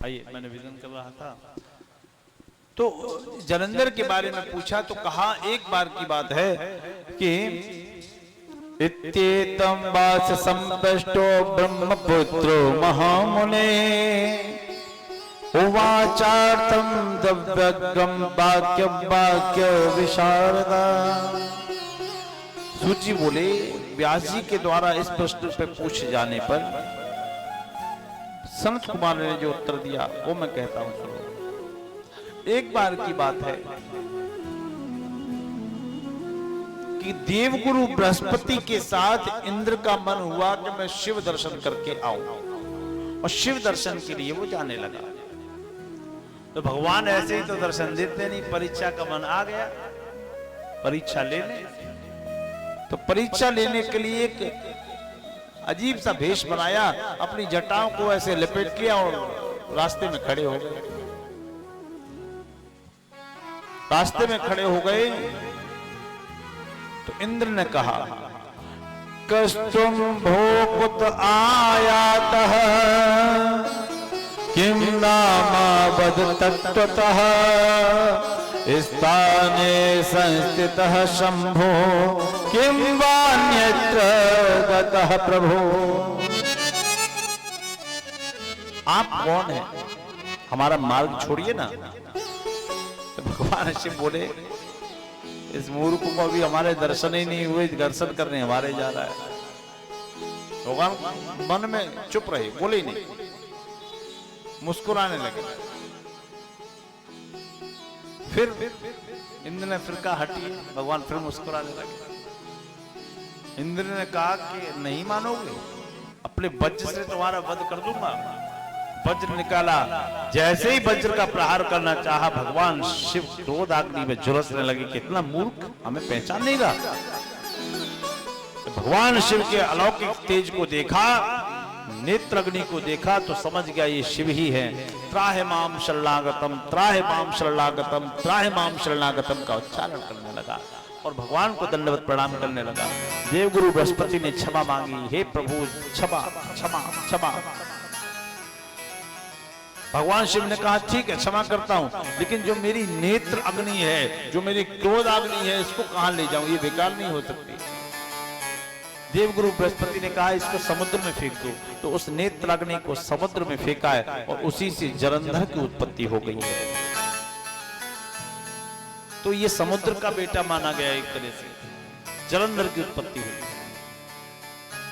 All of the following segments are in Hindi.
आइए, मैंने विजन कर रहा था तो जलंधर के बारे में पूछा तो कहा, एक बार की बात है कि इत्येतं वाच संपृष्टो ब्रह्मपुत्रो महामुने उवाचार्थं दिव्यगं वाक्य विशारदा। सूची बोले, व्यास जी के द्वारा इस प्रश्न पे पूछे जाने पर संत कुमार ने जो उत्तर दिया वो मैं कहता हूं सुनो। एक बार की बात है कि देवगुरु बृहस्पति के साथ इंद्र का मन हुआ कि मैं शिव दर्शन करके आऊं, और शिव दर्शन के लिए वो जाने लगा। तो भगवान ऐसे ही तो दर्शन देते नहीं, परीक्षा का मन आ गया, परीक्षा लेने। तो परीक्षा लेने के लिए एक अजीब सा भेष बनाया, अपनी जटाओं को ऐसे लपेट लिया और रास्ते में खड़े हो गए। रास्ते में खड़े हो गए तो इंद्र ने कहा, कस्तुम भोकुत आयातः किम नामा वद तत्त्वतः स्थाने संस्थितः शंभो किम वान्यत्र गतः प्रभो। आप कौन है, हमारा मार्ग छोड़िए ना। तो भगवान शिव बोले, इस मूर्ख को अभी हमारे दर्शन ही नहीं हुए, दर्शन करने हमारे जा रहा है। भगवान मन में चुप रहे, बोले ही नहीं, मुस्कुराने लगे। फिर इंद्र ने फिर कहा हटिए, भगवान फिर मुस्कुराने लगे। इंद्र ने कहा कि नहीं मानोगे, अपने वज्र से तुम्हारा वध कर दूंगा। वज्र निकाला, जैसे ही वज्र का प्रहार करना चाहा, भगवान शिव क्रोध अग्नि में झुलसने लगे। कितना मूर्ख, हमें पहचान नहीं रहा। भगवान शिव के अलौकिक तेज को देखा, नेत्र अग्नि को देखा तो समझ गया ये शिव ही है। त्राहि माम शरणागतम, त्राहि माम शरणागतम, त्राहि माम शरणागतम का उच्चारण करने लगा और भगवान को दंडवत प्रणाम करने लगा। देवगुरु बृहस्पति ने क्षमा मांगी, हे प्रभु क्षमा क्षमा क्षमा। भगवान शिव ने कहा, ठीक है क्षमा करता हूं, लेकिन जो मेरी नेत्र अग्नि है, जो मेरी क्रोध अग्नि है, इसको कहां ले जाऊं, ये बेकार नहीं हो सकती। देवगुरु बृहस्पति ने कहा, इसको समुद्र में फेंक दो। तो उस नेत्र अग्नि को समुद्र में फेंका है और उसी से जलंधर की उत्पत्ति हो गई है। तो ये समुद्र का बेटा माना गया, एक तरह से जलंधर की उत्पत्ति हुई।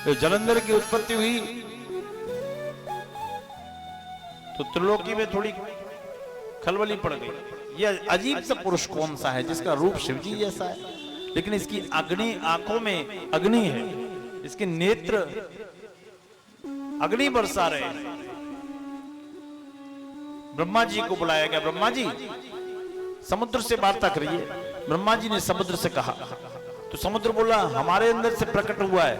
तो जलंधर की उत्पत्ति हुई तो त्रिलोकी में थोड़ी खलबली पड़ गई। यह अजीब सा पुरुष कौन सा है जिसका रूप शिवजी जैसा है, लेकिन इसकी अग्नि, आंखों में अग्नि है, इसके नेत्र अग्नि बरसा रहे हैं। ब्रह्मा जी को बुलाया गया, ब्रह्मा जी समुद्र से वार्ता करिए। ब्रह्मा जी ने समुद्र से कहा तो समुद्र बोला, हमारे अंदर से प्रकट हुआ है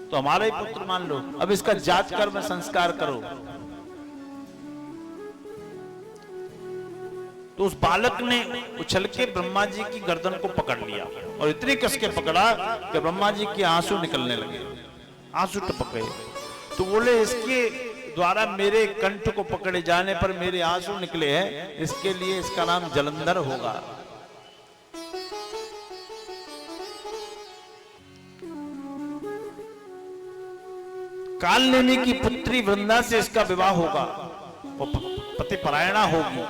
तो हमारा ही पुत्र मान लो, अब इसका जात कर्म संस्कार करो। तो उस बालक ने उछल के ब्रह्मा जी की गर्दन को पकड़ लिया और इतनी कस के पकड़ा कि ब्रह्मा जी के आंसू निकलने लगे, आंसू टपक गए। तो बोले, इसके द्वारा मेरे कंठ को पकड़े जाने पर मेरे आंसू निकले हैं, इसके लिए इसका नाम जलंधर होगा। कालनेमी की पुत्री वृंदा से इसका विवाह होगा, वो पति परायणा होगी,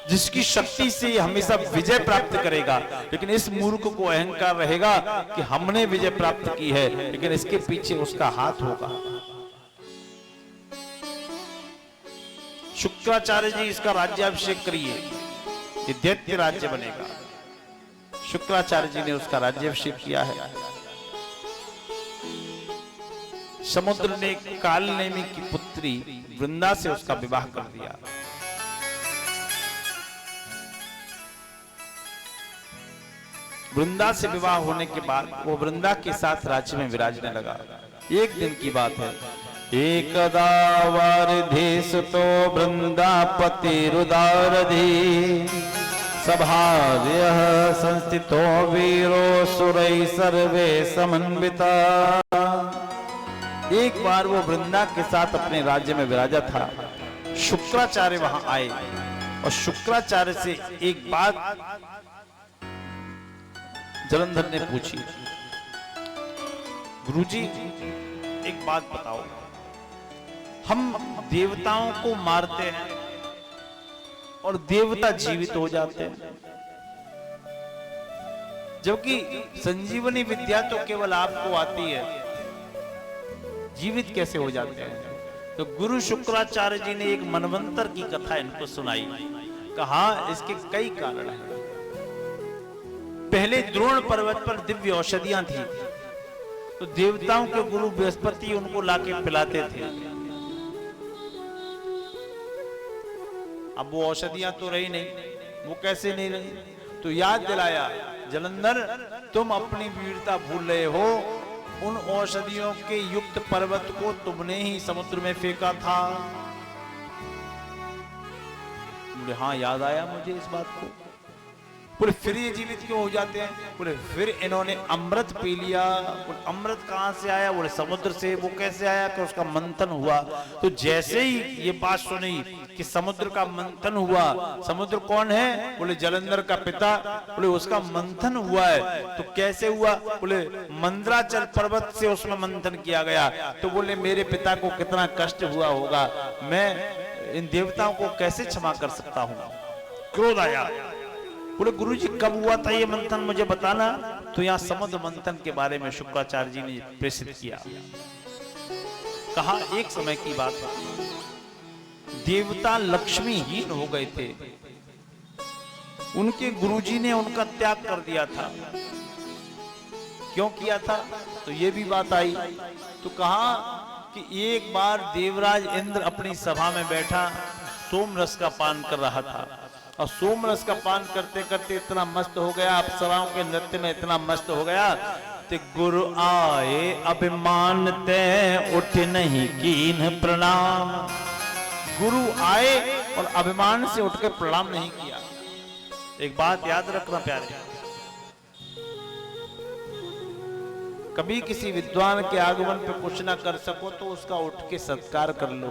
जिसकी शक्ति से ये हमेशा विजय प्राप्त करेगा। लेकिन इस मूर्ख को अहंकार रहेगा कि हमने विजय प्राप्त की है, लेकिन इसके पीछे उसका हाथ होगा। शुक्राचार्य जी इसका राज्याभिषेक करिए, ये दैत्य राज्य बनेगा। शुक्राचार्य जी ने उसका राज्याभिषेक किया है। समुद्र ने कालनेमी की पुत्री वृंदा से उसका विवाह कर दिया। वृंदा से विवाह होने के बाद वो वृंदा के साथ राज्य में विराजने लगा। एक दिन की बात है, एकदा वारिधेसुतो वृंदापति रुदारधि सभार्यः संस्थितो वीरो सुरै सर्वे समन्विता। एक बार वो वृंदा के साथ अपने राज्य में विराजा था। शुक्राचार्य वहां आए और शुक्राचार्य से एक बात जलंधर ने पूछी, गुरुजी एक बात बताओ, हम देवताओं को मारते हैं और देवता जीवित हो जाते हैं, जबकि संजीवनी विद्या तो केवल आपको आती है, जीवित कैसे हो जाते हैं? तो गुरु शुक्राचार्य जी ने एक मनवंतर की कथा इनको सुनाई। कहा इसके कई कारण हैं। पहले द्रोण पर्वत पर दिव्य औषधियां थी, तो देवताओं के गुरु बृहस्पति उनको लाके पिलाते थे। अब वो औषधियां तो रही नहीं, वो कैसे नहीं रही? तो याद दिलाया, जलंधर तुम अपनी वीरता भूल रहे हो, उन औषधियों के युक्त पर्वत को तुमने ही समुद्र में फेंका था। बोले हाँ याद आया मुझे इस बात को। बोले फिर ये जीवित क्यों हो जाते हैं? बोले फिर इन्होंने अमृत पी लिया। बोले अमृत कहां से आया? बोले समुद्र से। वो कैसे आया? कि उसका मंथन हुआ। तो जैसे ही ये बात सुनी कि समुद्र का मंथन हुआ, समुद्र कौन है? बोले जलंधर का पिता। बोले उसका मंथन हुआ है, तो कैसे हुआ? बोले मंदराचल पर्वत से उसमें मंथन किया गया। तो बोले मेरे पिता को कितना कष्ट हुआ होगा, मैं इन देवताओं को कैसे क्षमा कर सकता हूं? क्रोध आया। बोले गुरुजी कब हुआ था ये मंथन, मुझे बताना। तो यहाँ समुद्र मंथन के बारे में शुक्राचार्य जी ने प्रेषित किया। कहा एक समय की बात है, देवता लक्ष्मीहीन हो गए थे, उनके गुरुजी ने उनका त्याग कर दिया था। क्यों किया था? तो ये भी बात आई। तो कहा कि एक बार देवराज इंद्र अपनी सभा में बैठा सोम रस का पान कर रहा था, और सोम रस का पान करते करते इतना मस्त हो गया, अप्सराओं के नृत्य में इतना मस्त हो गया, ते गुरु आए अभिमान ते उठ नहीं कीन प्रणाम। गुरु आए और अभिमान से उठ के प्रणाम नहीं किया। एक बात याद रखना प्यारे, कभी किसी विद्वान के आगमन पे कुछ ना कर सको तो उसका उठ के सत्कार कर लो,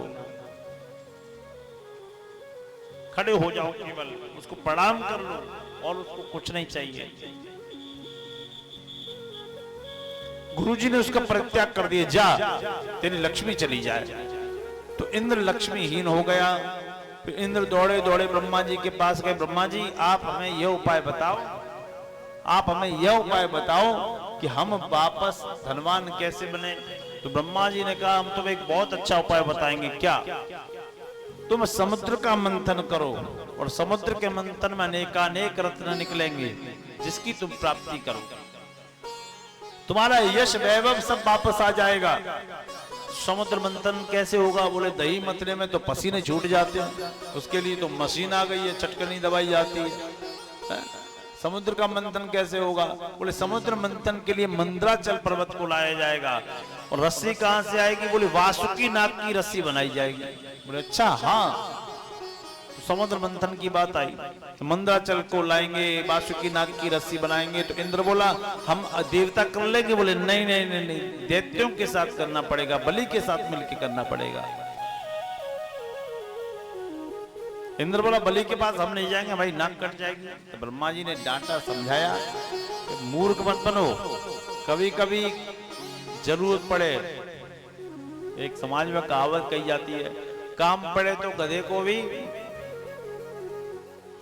खड़े हो जाओ, केवल उसको प्रणाम कर लो और उसको कुछ नहीं चाहिए। गुरुजी ने उसका परित्याग कर दिया, जा तेरी लक्ष्मी चली जाए। तो इंद्र लक्ष्मीहीन हो गया। फिर इंद्र दौड़े दौड़े ब्रह्मा जी के पास गए, ब्रह्मा जी आप हमें यह उपाय बताओ, आप हमें यह उपाय बताओ कि हम वापस धनवान कैसे बने। तो ब्रह्मा जी ने कहा हम तुम्हें एक बहुत अच्छा उपाय बताएंगे। क्या? तुम समुद्र का मंथन करो और समुद्र के मंथन में अनेकानेक रत्न निकलेंगे, जिसकी तुम प्राप्ति करो, तुम्हारा यश वैभव सब वापस आ जाएगा। समुद्र मंथन कैसे होगा? बोले दही मतने में तो पसीने छूट जाते हैं, उसके लिए तो मशीन आ गई है, चटकनी दबाई जाती है। समुद्र का मंथन कैसे होगा? बोले समुद्र मंथन के लिए मंदराचल पर्वत को लाया जाएगा। और रस्सी कहां से आएगी? बोले वासुकी नाग की रस्सी बनाई जाएगी। बोले अच्छा हाँ। तो समुद्र मंथन की बात आई, तो मंदराचल को लाएंगे, वासुकी नाग की रस्सी बनाएंगे। तो इंद्र बोला हम देवता कर लेंगे। बोले नहीं नहीं नहीं नहीं, दैत्यों के साथ करना पड़ेगा, बलि के साथ मिलकर करना पड़ेगा। इंद्र बोला बलि के पास हम नहीं जाएंगे, भाई नाक कट जाएगी। तो ब्रह्मा जी ने डांटा, समझाया कि मूर्ख मत बनो, कभी कभी जरूरत पड़े। एक समाज में कहावत कही जाती है, काम पड़े तो गधे को भी।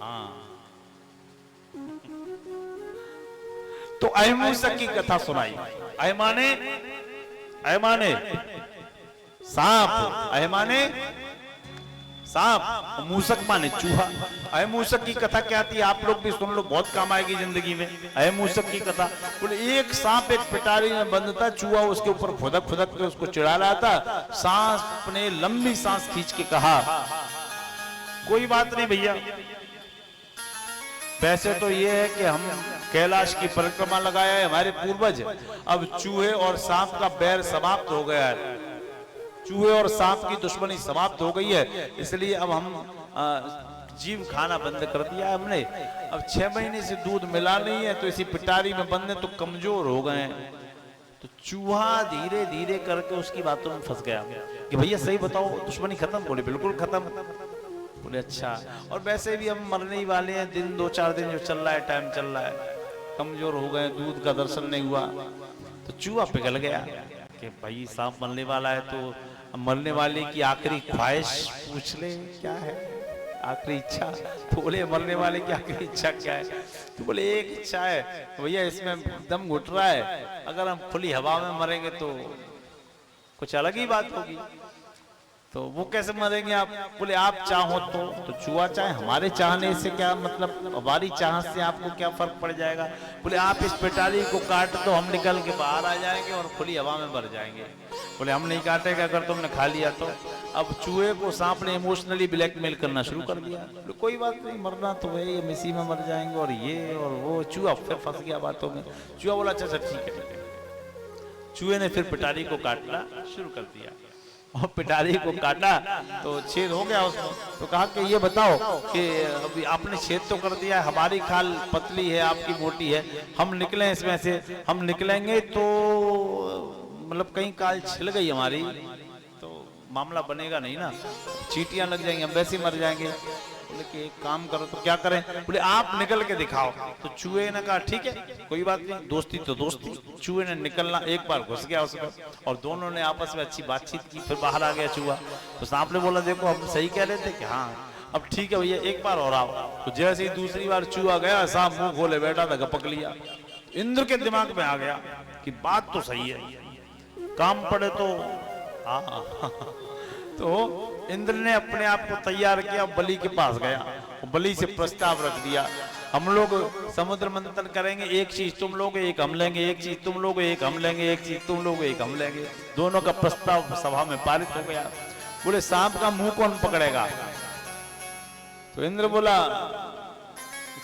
हाँ, तो अहिमूसक की कथा सुनाई। अहिमाने सांप, अहिमाने सांप, मूसक माने चूहा। अहिमूसक की कथा क्या थी? आप लोग भी सुन लो, बहुत काम आएगी जिंदगी में। अहिमूसक की कथा, बोले एक सांप एक पिटारी में बंद था, चूहा उसके ऊपर फुदक फुदक के उसको चिढ़ा रहा था। सांप ने लंबी सांस खींच के कहा कोई बात नहीं भैया, वैसे तो ये है कि हम कैलाश की परिक्रमा लगाया है हमारे पूर्वज, अब चूहे और सांप का बैर समाप्त हो गया है, चूहे और सांप की दुश्मनी समाप्त हो गई है, इसलिए अब हम जीव खाना बंद कर दिया है हमने। अब 6 महीने से दूध मिला नहीं है, तो इसी पिटारी में बंद है, तो कमजोर हो गए हैं, तो चूहा धीरे धीरे करके उसकी बातों में फंस गया कि भैया सही बताओ, दुश्मनी खत्म? बोले बिल्कुल खत्म। बोले अच्छा, और वैसे भी हम मरने ही वाले हैं, दिन 2-4 दिन जो चल रहा है, टाइम चल रहा है, कमजोर हो गए, दूध का दर्शन नहीं हुआ। तो चूहा पिघल गया कि भाई सांप मरने वाला है, तो मरने वाले की आखिरी ख्वाहिश पूछ ले क्या है, आखिरी इच्छा। तो बोले मरने वाले की आखिरी इच्छा क्या है? तो बोले एक इच्छा है भैया, इसमें दम घुट रहा है, अगर हम खुली हवा में मरेंगे तो कुछ अलग ही बात होगी। तो वो कैसे मरेंगे आप? बोले आप चाहो तो चूहा चाहे, हमारे चाहने से क्या मतलब, हमारी चाहत से आपको क्या फर्क पड़ जाएगा? बोले आप इस पिटारी को काट दो, हम निकल के बाहर आ जाएंगे और खुली हवा में मर जाएंगे। बोले हम नहीं काटेगा, अगर तुमने खा लिया तो। अब चूहे को सांप ने इमोशनली ब्लैकमेल करना शुरू कर दिया। बोले कोई बात नहीं, मरना तो है, हम इसी में मर जाएंगे, और ये और वो। चूहा फिर फंस गया बातों में। चूहा बोला अच्छा ठीक है। चूहे ने फिर पिटारी को काटना शुरू कर दिया, और पिटारी को काटा तो छेद हो गया उसमें। तो कहा कि ये बताओ कि अभी आपने छेद तो कर दिया है, हमारी खाल पतली है, आपकी मोटी है, हम निकलें इसमें से? हम निकलेंगे तो मतलब कहीं काल छिल गई हमारी तो मामला बनेगा नहीं ना, चींटियां लग जाएंगी, हम वैसे ही मर जाएंगे। बोले कि एक काम करो, तो क्या करें? बोले आप निकल के दिखाओ। तो चूहे ने कहा ठीक है, कोई बात नहीं, दोस्ती तो दोस्ती। चूहे ने निकलना, एक बार घुस गया उसमें, और दोनों ने आपस में अच्छी बातचीत की, फिर बाहर आ गया चूहा। तो सांप ने बोला देखो हम सही कह रहे थे कि हाँ, अब ठीक है भैया एक बार और आओ। तो जैसे ही दूसरी बार चूहा गया, सांप मुंह खोले बैठा था, पकड़ लिया। इंद्र के दिमाग में आ गया कि बात तो सही है, काम पड़े तो तो इंद्र ने अपने आप को तैयार किया, बलि के पास गया, बलि से प्रस्ताव रख दिया, हम लोग समुद्र मंथन करेंगे, एक चीज तुम लोगे एक हम लेंगे, एक चीज तुम लोगे एक हम लेंगे, एक चीज तुम लोगे एक हम लेंगे। दोनों का प्रस्ताव सभा में पारित हो गया। बोले सांप का मुंह कौन पकड़ेगा? तो इंद्र बोला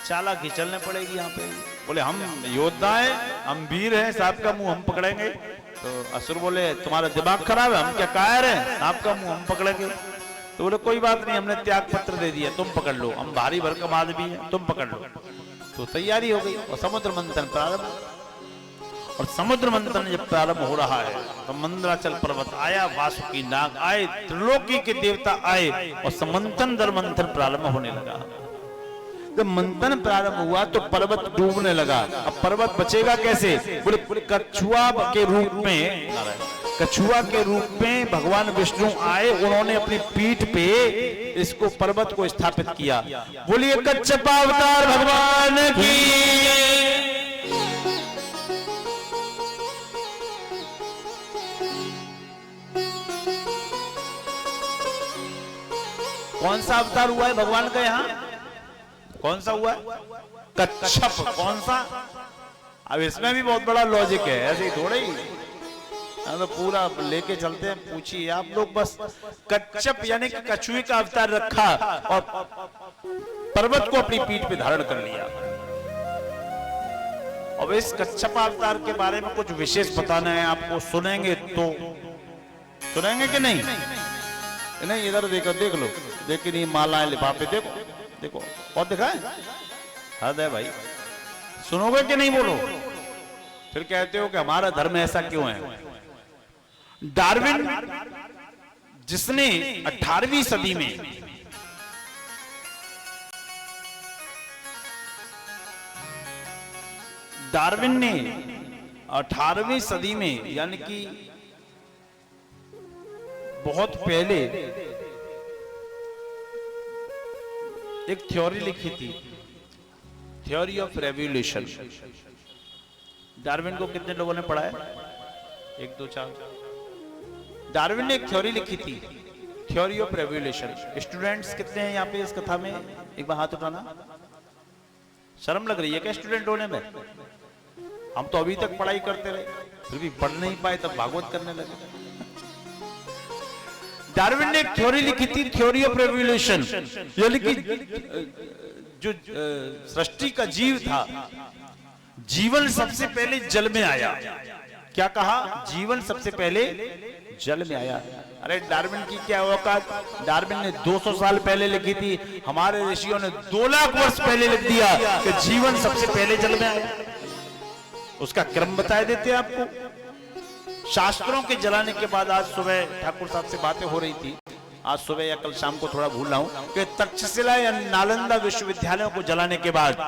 चालाकी चलने पड़ेगी यहाँ पे। बोले हम योद्धा हैं, हम वीर हैं, सांप का मुंह हम पकड़ेंगे। तो असुर बोले तुम्हारा दिमाग खराब है, हम क्या कायर हैं, सांप का मुंह हम पकड़ेंगे? तो बोले कोई बात नहीं, हमने त्याग पत्र दे दिया, तुम पकड़ लो, हम भारी भरकम आदमी हैं, तुम पकड़ लो। तो तैयारी हो गई और समुद्र मंथन प्रारंभ। और समुद्र मंथन जब प्रारंभ हो रहा है तो मंदराचल पर्वत आया, वासुकी नाग आए, त्रिलोकी के देवता आए, और समंथन दर मंथन प्रारंभ होने लगा। जब मंथन प्रारंभ हुआ तो पर्वत डूबने लगा। अब पर्वत बचेगा कैसे? बोले कछुआ के रूप में, कछुआ के रूप में भगवान विष्णु आए, उन्होंने अपनी पीठ पे इसको पर्वत को स्थापित किया। बोलिए कच्छप अवतार भगवान की। कौन सा अवतार हुआ है भगवान का यहाँ? कौन सा हुआ? कच्छप। कौन सा? अब इसमें भी बहुत बड़ा लॉजिक है, ऐसे ही थोड़े ही तो पूरा लेके चलते हैं। पूछिए आप लोग, बस कच्छप यानी कि कछुए का अवतार रखा और पर्वत को अपनी पीठ पे धारण कर लिया। अब इस कच्छप अवतार के बारे में कुछ विशेष बताना है आपको, सुनेंगे तो सुनेंगे कि नहीं? नहीं, इधर देखो, देख लो, देखिए नहीं मालाएं लिफाफे देखो, देखो और दिखाए, हद है भाई। सुनोगे कि नहीं? बोलो। फिर कहते हो कि हमारा धर्म ऐसा क्यों है? डार्विन जिसने 18वीं सदी में डार्विन ने 18वीं सदी में यानी कि बहुत पहले एक थ्योरी लिखी थी, थ्योरी ऑफ रेवोल्यूशन। डार्विन को कितने लोगों ने पढ़ा है? 1 2 4। डार्विन ने एक थ्योरी लिखी थी, थ्योरी ऑफ रेवोल्यूशन। स्टूडेंट्स कितने हैं यहाँ पे इस कथा में? एक बार हाथ उठाना। शर्म लग रही है क्या स्टूडेंट होने में? हम तो अभी तक पढ़ाई करते रहे, फिर भी पढ़ नहीं पाए, तब भागवत करने लगे। डार्विन ने एक थ्योरी लिखी थी, थ्योरी ऑफ रेवोल्यूशन, यानी कि जो सृष्टि का जीव था, जीवन सबसे पहले जल में आया। क्या कहा? जीवन सबसे पहले जल में आया। अरे डार्विन की क्या औकात? डार्विन ने 200 साल पहले लिखी थी, हमारे ऋषियों ने 2 लाख वर्ष पहले लिख दिया कि जीवन सबसे पहले जल में आया। उसका क्रम बता देते आपको। शास्त्रों के जलाने के बाद आज सुबह ठाकुर साहब से बातें हो रही थी, आज सुबह या कल शाम को थोड़ा भूल रहा हूं कि तक्षशिला या नालंदा विश्वविद्यालयों को जलाने के बाद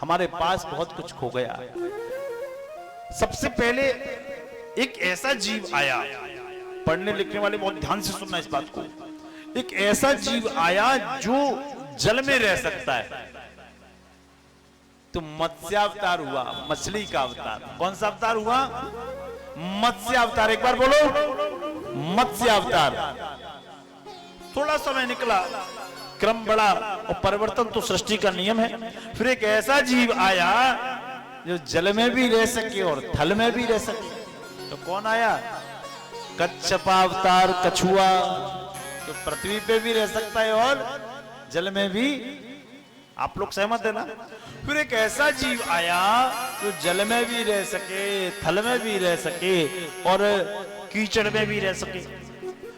हमारे पास बहुत कुछ खो गया। सबसे पहले एक ऐसा जीव आया, पढ़ने लिखने वाले बहुत ध्यान से सुनना इस बात को, एक ऐसा जीव आया जो जल में रह सकता है। तो मत्स्यावतार हुआ, मछली का अवतार। कौन सा अवतार हुआ? मत्स्य अवतार। एक बार बोलो, मत्स्य अवतार। थोड़ा समय निकला, क्रम बढ़ा और परिवर्तन तो सृष्टि का नियम है। फिर एक ऐसा जीव आया जो जल में भी रह सके और थल में भी रह सके। तो कौन आया? कच्छपावतार, कछुआ। तो पृथ्वी पे भी रह सकता है और जल में भी। आप लोग सहमत है ना? फिर एक ऐसा जीव आया जो जल में भी रह सके, थल में भी रह सके और कीचड़ में भी रह सके।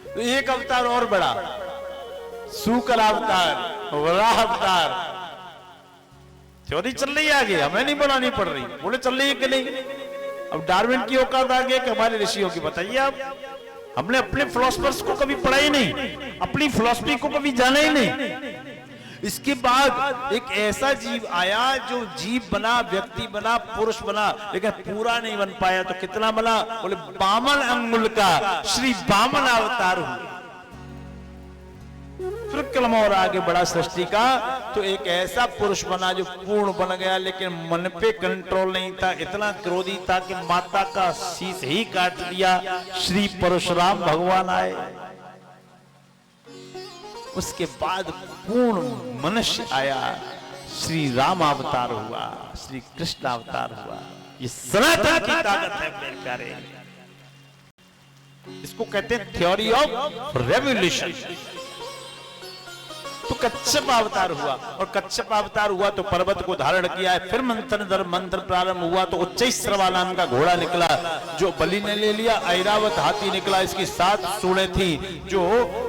तो एक अवतार और बड़ा, सूकर अवतार, वराह अवतार। थ्योरी चल रही है आगे, हमें नहीं बनानी पड़ रही। बोले चल रही है कि नहीं? अब डार्विन की औकात आ गई कि हमारे ऋषियों की। बताइए आप, हमने अपने फिलोसफर्स को कभी पढ़ा ही नहीं, अपनी फिलोसफी को कभी जाना ही नहीं। इसके बाद एक ऐसा जीव आया जो जीव बना, व्यक्ति बना, पुरुष बना, लेकिन पूरा नहीं बन पाया। तो कितना बना? बोले 52 अंगुल का श्री वामन अवतार हुआ। फिर क्रम और आगे बढ़ा सृष्टि का, तो एक ऐसा पुरुष बना जो पूर्ण बन गया, लेकिन मन पे कंट्रोल नहीं था। इतना क्रोधी था कि माता का शीश ही काट दिया। श्री परशुराम भगवान आए। उसके बाद पूर्ण मनुष्य आया, श्री राम अवतार हुआ, श्री कृष्ण अवतार हुआ। ये सनातन की ताकत है मेरे प्यारे। इसको कहते हैं थ्योरी ऑफ रेवोल्यूशन। तो कच्छप अवतार हुआ, और कच्छप अवतार हुआ तो पर्वत को धारण किया है। फिर मंत्र दर मंत्र प्रारंभ हुआ तो उच्चैश्रवा नाम का घोड़ा निकला जो बलि ने ले लिया। ऐरावत हाथी निकला, इसकी 7 सूंडें थी जो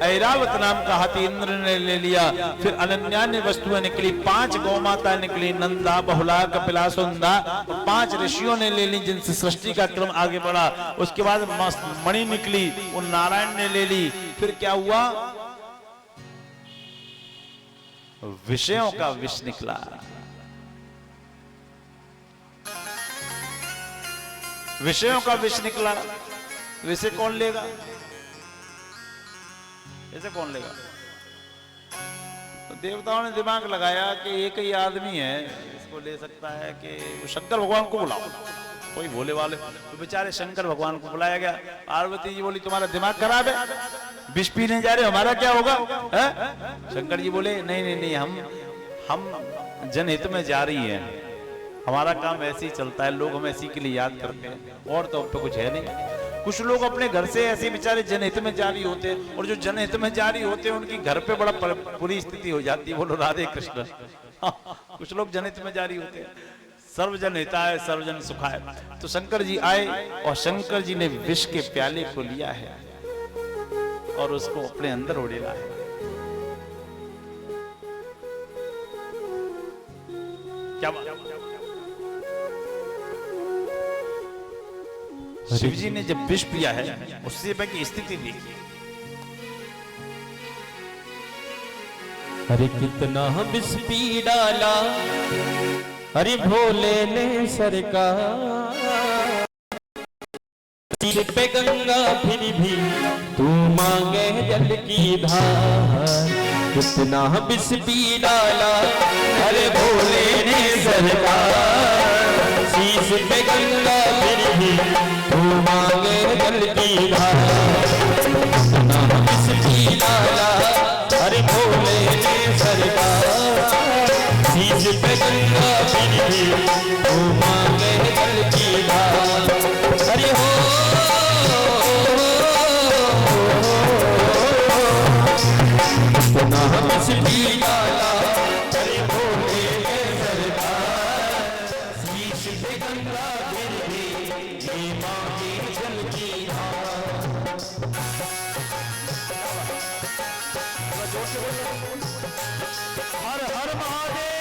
ऐरावत नाम का हाथी इंद्र ने ले लिया। फिर अनन्यान्य वस्तुएं निकली, 5 गौमाता निकली, नंदा, बहुला, कपिला, सुंदा, और 5 ऋषियों ने ले ली जिनसे सृष्टि का क्रम आगे बढ़ा। उसके बाद मणि निकली, वो नारायण ने ले ली। फिर क्या हुआ? विषयों का विष निकला। विषयों का विष निकला। विषय कौन लेगा? ऐसे कौन लेगा? तो देवताओं ने दिमाग लगाया कि एक ही आदमी है इसको ले सकता है, कि शंकर भगवान को बुलाओ, कोई भोले वाले। तो बेचारे शंकर भगवान को बुलाया गया। पार्वती जी बोली तुम्हारा दिमाग खराब है, विष पीने जा रहे हो, हमारा क्या होगा? शंकर जी बोले नहीं नहीं नहीं, हम जनहित में जा रही है, हमारा काम ऐसे ही चलता है, लोग हमें ऐसी के लिए याद करते हैं, और तो अब तो कुछ है नहीं। कुछ लोग अपने घर से ऐसे बेचारे जनहित में जारी होते हैं, और जो जनहित में जारी होते हैं उनकी घर पे बड़ा बुरी स्थिति हो जाती है। बोलो राधे कृष्ण। कुछ लोग जनहित में जारी होते हैं। सर्वजन हिताय सर्वजन सुखाय। तो शंकर जी आए और शंकर जी ने विष के प्याले को लिया है और उसको अपने अंदर उड़ेला है। क्या शिव जी ने जब विष पिया है उससे की स्थिति देखी। अरे कितना विष पी डाला अरे भोले ने सरकार, सिर पे गंगा फिर भी तू मांगे जल की धार। कितना विष पी डाला अरे भोले ने सरकार, शीश पे गंगा फिर भी तू मांगे जल की धार। कितना विष पी डाला अरे भोले ने सरकार, शीश पे गंगा फिर भी तू मांगे जल की धार। अरे हो कितना विष पी डाला अरे भोले ने सरकार, शीश पे गंगा फिर भी तू मांगे जल की धार। हर हर महादेव, हर हर महादेव।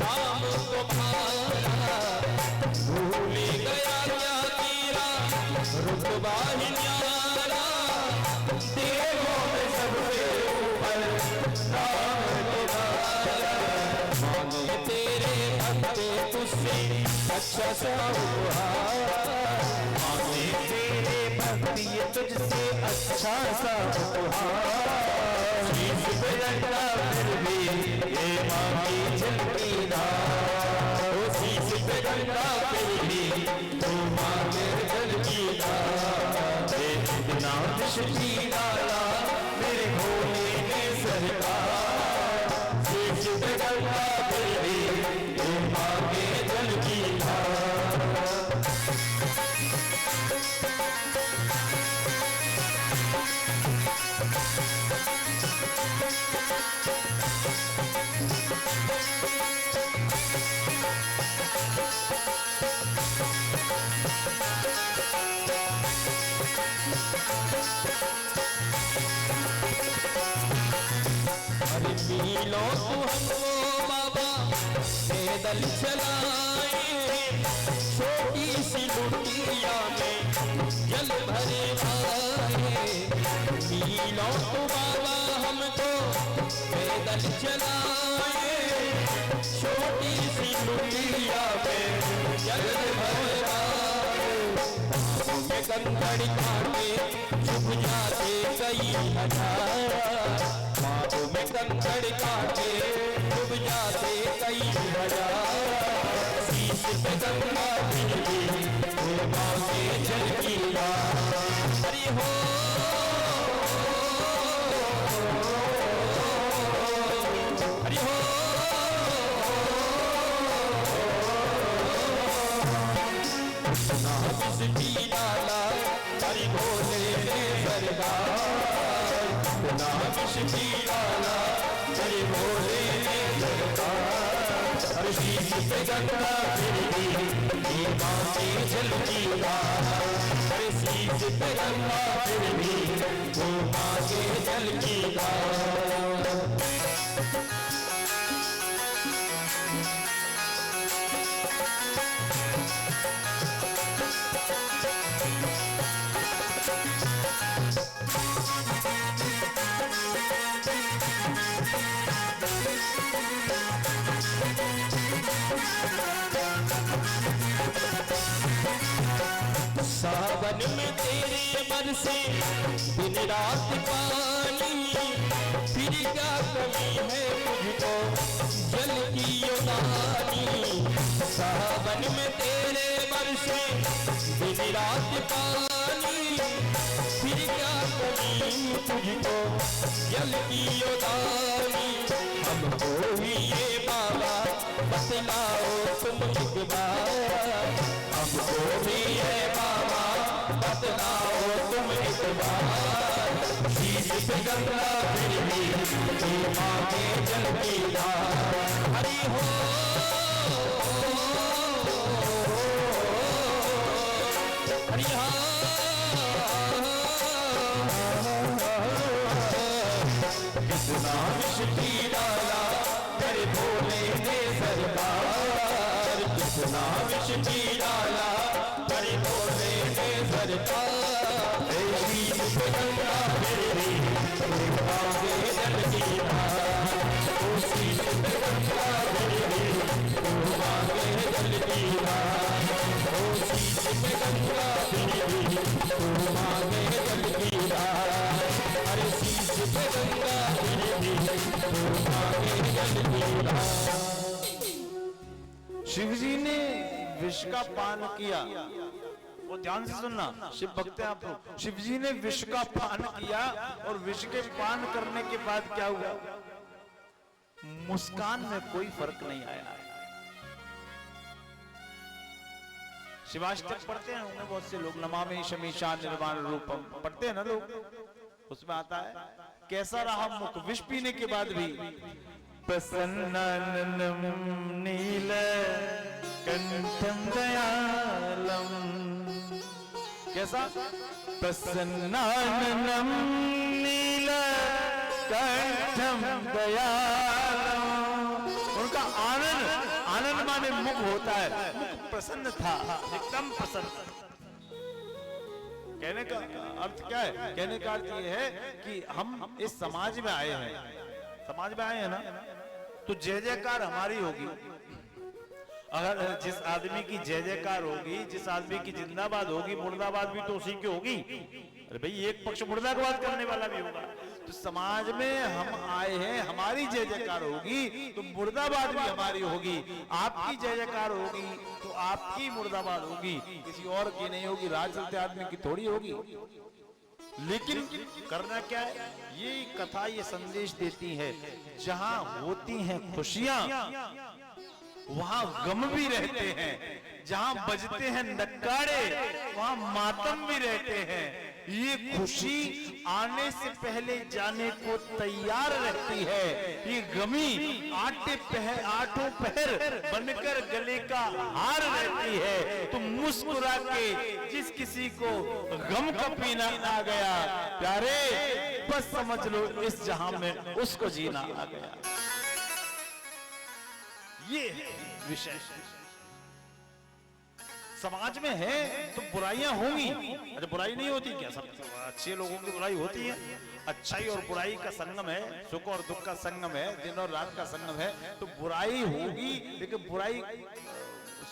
नाम तुम्हारा, भूल गया क्या तेरा रुतबा ही न्यारा, देवों में सबसे ऊपर नाम तुम्हारा, मांगे तेरे भक्त तुझसे अच्छा सा उपहार, मांगे तेरे भक्ति ये तुझसे अच्छा सा उपहार, शीश पे लगा फिर भी ये मांगी झलकीदार, ओ शीश पे लगा फिर भी तू मांगे झलकीदार, इतना दृष्टि डाला मेरे भोले ने सरकार, शीश पे लगा फिर भी तू मांगे झलकीदार। अरे मीलों तू हमको बाबा पैदल चलाए, छोटी सी लुटिया में जल भरे आए, मीलों तू बाबा हमको पैदल चलाए, छोटी सी लुटिया में जल भरे आए, में कंकड़ काटे झुक जाते कई हजार, बाहों में कंकड़ काटे डूब जाते कई हजार, शीश पे गंगा बिजली वो मांगे झलकीदार, हरि हो हरि हो, किसकी डाला हरि भोले ने सरकार, ना किसकी डाला हरि भोले ने सरकार, हर शीश पे गंगा फिर भी ये मांगे झलकीदार, हर शीश पे गंगा फिर भी वो मांगे झलकीदार। सावन में तेरे बरसे दिन रात पानी, फिर क्या कमी है मुझको जल की उदानी, सावन में तेरे बरसे दिन रात पानी, फिर क्या कमी तुझको जल की उदानी, हमको भी ये बाबा बतलाओ तुम एक बार, हमको भी ये बाबा बतलाओ तुम एक बार, शीश पे गंगा फिर भी तू मांगे झलकीदार, हरि हो हरि कितना विष्टि डाला तेरे भोले ने सरकार, कितना विष्टि डाला तेरे भोले ने सरकार, शीश पे गंगा फिर भी तू मांगे झलकीदार, ओ शीश पे गंगा फिर भी तू मांगे झलकीदार, ओ शीश पे गंगा फिर भी तू मांगे झलकीदार, अरे शीश पे गंगा फिर भी तू मांगे झलकीदार। शिव जी ने विष का पान किया, वो ध्यान से सुनना, शिव भक्त हैं आप लोग, शिव जी ने विष का पान किया और विष के पान करने के बाद क्या हुआ, मुस्कान में कोई फर्क नहीं आया। शिवाष्टक पढ़ते हैं होंगे बहुत से लोग, नमामि शमीशा निर्वाण रूपम पढ़ते हैं ना लोग, उसमें आता है कैसा रहा मुख विष पीने के बाद भी, प्रसन्नाननम नील कंठम दयालम, कैसा, प्रसन्नाननम नील कंठम दयालम, उनका आनंद माने मुख होता है, मुख प्रसन्न था, एकदम प्रसन्न। कहने का अर्थ क्या है? कहने का अर्थ ये है कि हम इस समाज में आए हैं, समाज में आए हैं ना, तो जय जयकार हमारी होगी। अगर जिस आदमी की जय जयकार होगी, जिस आदमी की जिंदाबाद होगी, मुर्दाबाद भी तो उसी की होगी। अरे भाई एक पक्ष मुर्दाबाद करने वाला भी होगा। तो समाज में हम आए हैं, हमारी जय जयकार होगी तो मुर्दाबाद भी हमारी होगी। आपकी जय जयकार होगी तो आपकी मुर्दाबाद होगी, किसी और की नहीं होगी, राज चलते आदमी की थोड़ी होगी। लेकिन करना क्या है? ये कथा ये संदेश देती है, जहां होती हैं खुशियां वहां गम भी रहते हैं, जहां बजते हैं नगाड़े वहां मातम भी रहते हैं। ये खुशी आने से पहले जाने को तैयार रहती है, ये गमी आठों पहर बनकर गले का हार रहती है। तो मुस्कुरा के जिस किसी को गम का पीना आ गया, प्यारे बस समझ लो इस जहां में उसको जीना आ गया। ये विषय समाज में है तो बुराइयां होंगी। अच्छा बुराई नहीं होती क्या? सब अच्छे लोगों की बुराई होती है। अच्छाई और बुराई का संगम है, सुख और दुख का संगम है, दिन और रात का संगम है। तो बुराई होगी, लेकिन बुराई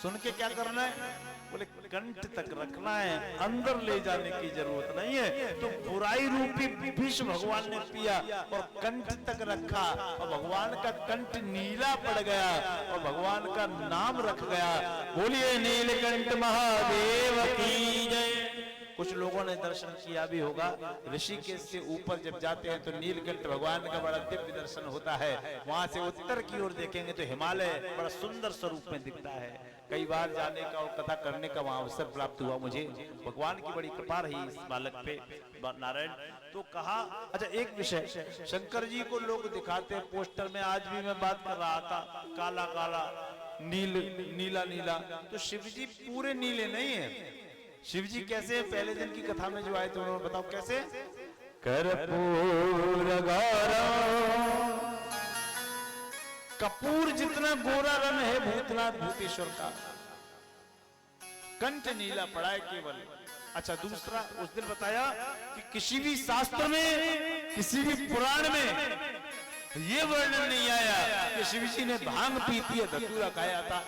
सुन के क्या करना है? बोले कंठ तक रखना है, अंदर ले जाने की जरूरत नहीं है। तो बुराई रूपी विष भगवान ने पिया और कंठ तक रखा, और भगवान का कंठ नीला पड़ गया और भगवान का नाम रख गया। बोलिए नीलकंठ महादेव की जय। कुछ लोगों ने दर्शन किया भी होगा, ऋषिकेश से ऊपर जब जाते हैं तो नीलकंठ भगवान का बड़ा दिव्य दर्शन होता है। वहां से उत्तर की ओर देखेंगे तो हिमालय बड़ा सुंदर स्वरूप में दिखता है। कई बार जाने का और कथा करने का वहां अवसर प्राप्त हुआ मुझे। भगवान की बड़ी कृपा रही इस बालक पे, नारायण। तो कहा, अच्छा एक विषय, शंकर जी को लोग दिखाते हैं पोस्टर में। आज भी मैं बात कर रहा था, काला काला नीला नीला। तो शिव जी पूरे नीले नहीं है। शिव जी कैसे? पहले दिन की कथा में जो आए थे उन्होंने बताओ कैसे। कर्पूर गौरम, कपूर जितना गोरा रंग है भूतनाथ भूतेश्वर का, कंठ नीला पड़ा है केवल। अच्छा दूसरा, उस दिन बताया कि किसी भी शास्त्र में, किसी भी पुराण में ये वर्णन नहीं आया कि शिव जी ने भांग पीती है, धतूरा खाया था।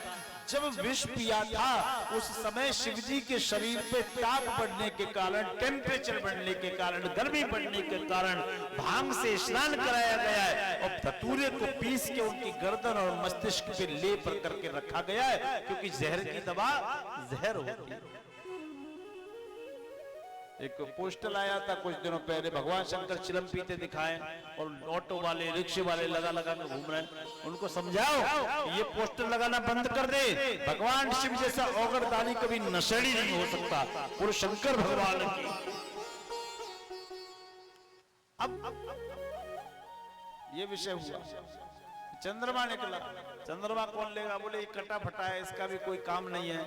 जब विष पिया था उस समय शिव जी के शरीर पे ताप बढ़ने के कारण, टेम्परेचर बढ़ने के कारण, गर्मी बढ़ने के कारण भांग से स्नान कराया गया है और धतूरे को पीस के उनकी गर्दन और मस्तिष्क पे लेप करके रखा गया है, क्योंकि जहर की दवा जहर होती है। एक पोस्टर आया था कुछ दिनों पहले, भगवान शंकर चिलम पीते दिखाएं और ऑटो वाले रिक्शे वाले लगा लगा कर घूम रहे हैं। उनको समझाओ ये पोस्टर लगाना बंद कर दे। भगवान शिव जैसा औगरदानी कभी नशेड़ी नहीं हो सकता, पूरे शंकर भगवान की। अब ये विषय हुआ, चंद्रमा निकला। चंद्रमा कौन लेगा? बोले ये कटा फटा है, इसका भी कोई काम नहीं है,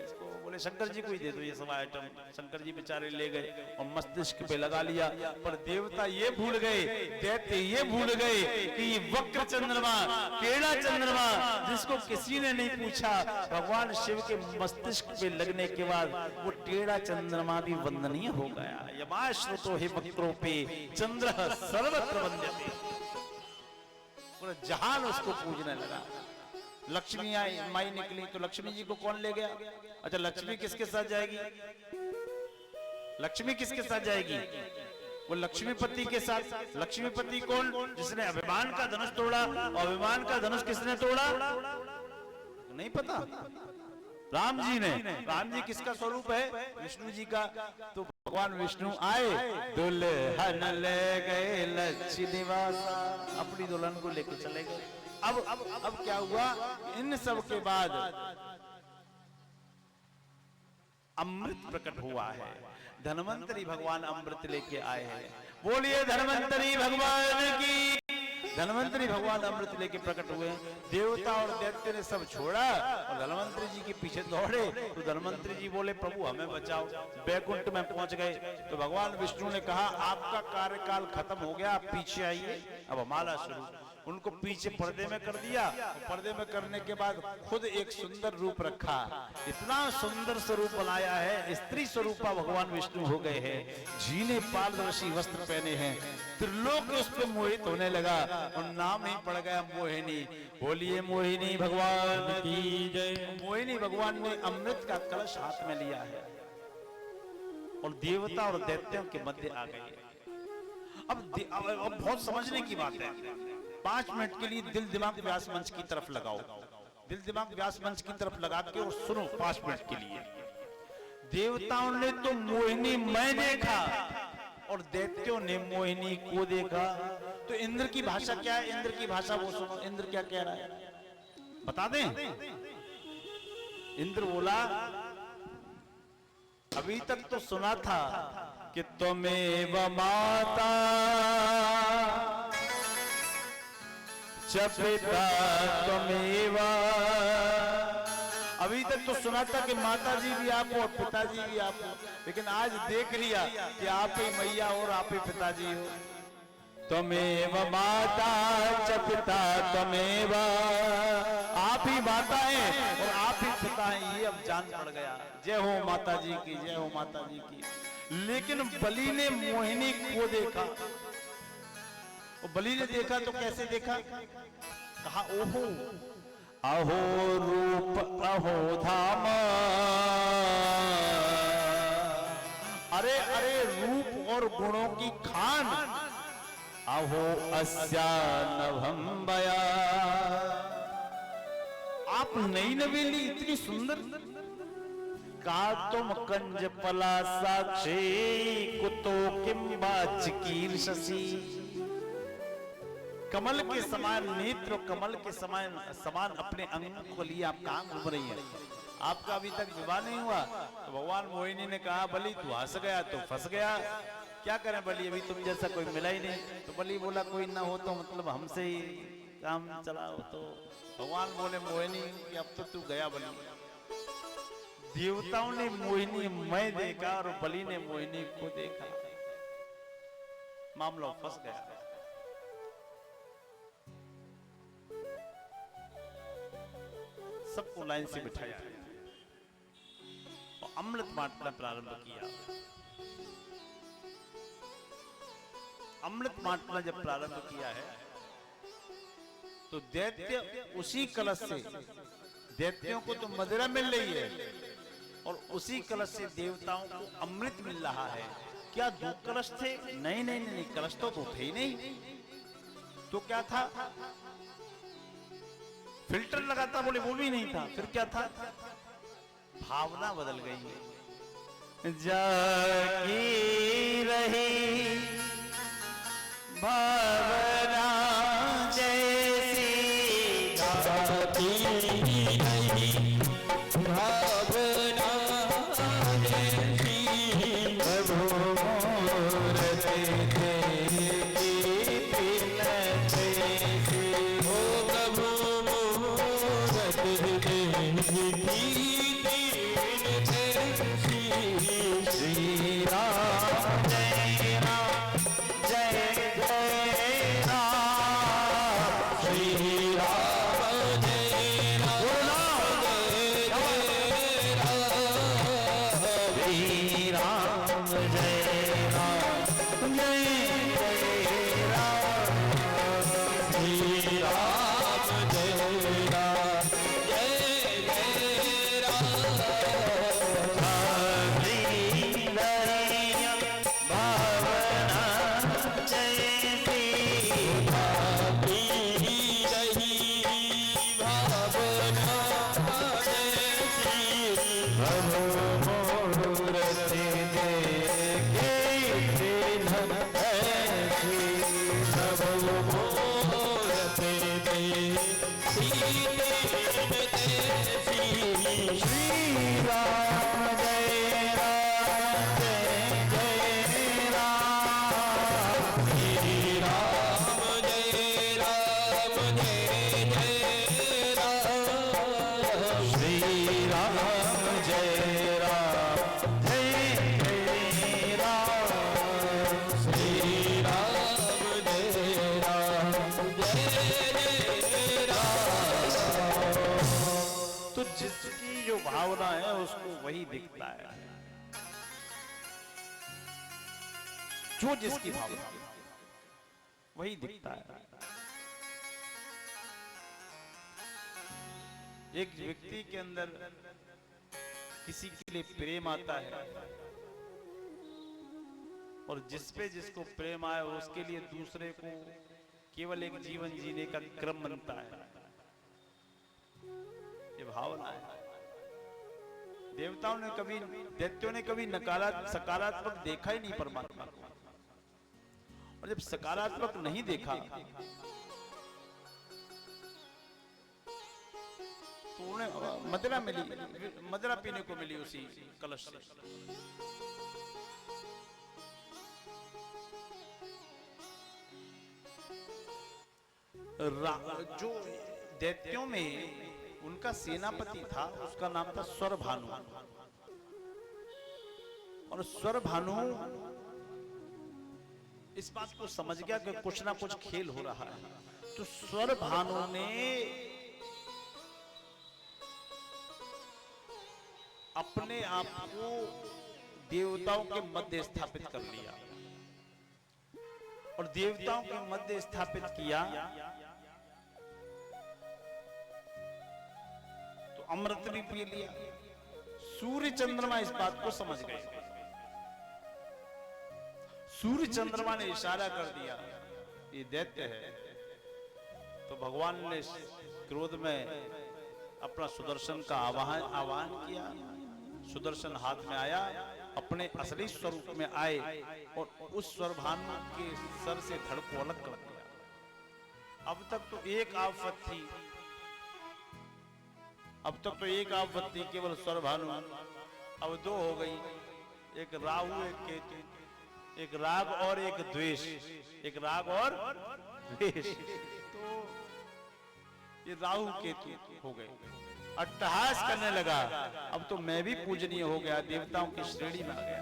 इसको बोले शंकर जी को ही दे दो ये सब आइटम। शंकर जी बेचारे ले गए और मस्तिष्क पे लगा लिया। पर देवता ये भूल गए, दैत्य ये भूल गए कि ये वक्र चंद्रमा, टेढ़ा चंद्रमा, जिसको किसी ने नहीं पूछा, भगवान शिव के मस्तिष्क पे लगने के बाद वो टेढ़ा चंद्रमा भी वंदनीय हो गया। यमाश्रुतो हि वक्रो पे चंद्र सर्वत्र वंद्यते, पूरा जहान उसको पूजने लगा। लक्ष्मी आई, माई निकली, तो लक्ष्मी जी को कौन ले गया? अच्छा लक्ष्मी किसके साथ जाएगी? लक्ष्मी किसके साथ जाएगी? वो लक्ष्मीपति के साथ। लक्ष्मीपति कौन? जिसने अभिमान का धनुष तोड़ा। और अभिमान का धनुष किसने तोड़ा? नहीं पता। राम जी ने। राम जी किसका स्वरूप है? विष्णु जी का। तो भगवान विष्णु आए, दुल्हन ले गए लक्ष्मीवासा, अपनी दुल्हन को लेकर चले गए। अब क्या हुआ? इन सब के बाद अमृत प्रकट हुआ है। धन्वंतरी भगवान अमृत लेके आए हैं। बोलिए धन्वंतरी भगवान की। धन्वंतरी भगवान अमृत लेके प्रकट हुए। देवता और दैत्य ने सब छोड़ा और धन्वंतरी जी के पीछे दौड़े। तो धन्वंतरी जी बोले प्रभु हमें बचाओ। बैकुंठ में पहुंच गए तो भगवान विष्णु ने कहा आपका कार्यकाल खत्म हो गया, आप पीछे आइए, अब हमारा शुरू। उनको पीछे पर्दे में कर दिया, पर्दे में करने के बाद खुद एक सुंदर रूप रखा। इतना सुंदर स्वरूप बनाया है, स्त्री स्वरूपा भगवान विष्णु हो गए हैं, झीले पारदर्शी वस्त्र पहने हैं। त्रिलोक उस पर मोहित होने लगा और नाम ही पड़ गया मोहिनी। बोलिए मोहिनी भगवान की जय। मोहिनी भगवान ने अमृत का कलश हाथ में लिया है और देवता और दैत्यों के मध्य आ गए। अब बहुत समझने की बात है। 5 मिनट के लिए दिल दिमाग व्यास मंच की तरफ लगाओ, दिल दिमाग व्यास मंच की तरफ लगा के और सुनो 5 मिनट के लिए। देवताओं ने तो मोहिनी मैं देखा और दैत्यों ने मोहिनी को देखा। तो इंद्र की भाषा क्या है? इंद्र की भाषा वो सुनो, इंद्र क्या कह रहा है बता दें। इंद्र बोला, अभी तक तो सुना था कि त्वमेव माता च पिता त्वमेव। अभी तक तो सुना था कि माता जी भी आप हो और पिताजी भी आप हो, लेकिन आज देख लिया कि आप ही मैया और आप ही पिताजी हो। त्वमेव माता च पिता त्वमेव, आप ही माता हैं और आप ही पिता हैं, ये अब जान पड़ गया। जय हो माता जी की, जय हो माता जी की। लेकिन बलि ने मोहिनी को देखा, और बलि ने देखा तो कैसे देखा? कहा ओहो अहो रूप अहो धाम। अरे अरे रूप और गुणों की खान, अहो अस्या नभं बया। आप नई नवेली इतनी सुंदर, का तुम कंज पला साक्षी कुतो किंबा चिकीर्षसी। कमल के समान नेत्र, कमल के समान अपने अंग को लिए आप कहां घूम रही हैं? आपका अभी तक विवाह नहीं हुआ। तो भगवान मोहिनी ने कहा, बलि तू हंस गया तो फंस गया, क्या करें बलि, अभी तुम जैसा कोई मिला ही नहीं। तो बलि बोला, कोई ना हो तो मतलब हमसे ही काम चलाओ। तो भगवान बोले मोहिनी कि अब तो तू गया बलि। देवताओं ने मोहिनी मैं देखा और बलि ने मोहिनी को देखा, मामला फंस गया। सबको लाइन से बिठाया और अमृत बांटना प्रारंभ किया। अमृत बांटना जब प्रारंभ किया है तो दैत्य उसी कलश से, दैत्यों को तो मदिरा मिल रही है और उसी कलश से देवताओं को अमृत मिल रहा है। क्या 2 कलश थे? नहीं नहीं नहीं, कलश तो 2 थे ही नहीं। तो क्या था? फिल्टर लगाता बोले वो भी नहीं था। फिर क्या था? भावना बदल गई है। जागी रही भावना जैसी, जागी रही भावना जैसी, प्रभु मोर देखी बिन जैसी। ओ प्रभु मोर देखी बिन जैसी। श्री राम जय राम जय जय राम। श्री राम जय राम जय जय राम। श्री राम जय राम जय जय राम। श्री राम जय राम जय जय राम। भावना जैसी, भाभी रही भावना जैसी, प्रभु मूरत देखे बिन ऐसी, प्रभु मूरत देखी बिन ऐसी। श्री राम जय राम जय जय राम। श्री राम जय राम जय जय राम। श्री राम जय राम जय जय राम। श्री राम जय राम जय जिसकी जो भावना है उसको वही दिखता है, जो जिसकी भावना वही दिखता है। एक व्यक्ति के अंदर किसी के लिए प्रेम आता है और जिस पे जिसको प्रेम आए उसके लिए दूसरे को केवल एक जीवन जीने का क्रम बनता है। ये भावना है। देवताओं ने कभी, दैत्यों ने कभी सकारात्मक देखा ही नहीं परमात्मा को, और जब सकारात्मक नहीं देखा तो उन्हें मदिरा मिली, मदिरा पीने को मिली उसी कलश से। जो दैत्यों में उनका सेनापति था उसका नाम था स्वरभानु, और स्वरभानु इस बात को समझ गया कि कुछ ना कुछ खेल हो रहा है, तो स्वरभानु ने अपने आप को देवताओं के मध्य स्थापित कर लिया, और देवताओं के मध्य स्थापित किया तो अमृत भी पी लिया। सूर्य चंद्रमा इस बात को समझ गए। सूर्य चंद्रमा ने इशारा कर दिया ये दैत्य है, तो भगवान ने क्रोध में अपना सुदर्शन का आवाहन किया। सुदर्शन हाथ में आया, अपने असली स्वरूप में आए और उस स्वरभानु के सर से धड़ को अलग कर दिया। अब तक तो एक आफत थी, अब तक तो एक आफत थी केवल स्वरभानु, अब दो हो गई, एक राहु एक केतु, एक राग और एक द्वेष, एक राग और द्वेष। तो ये राहु केतु हो गए। अट्टहास करने लगा, अब तो मैं भी पूजनीय हो गया, देवताओं की श्रेणी में आ गया।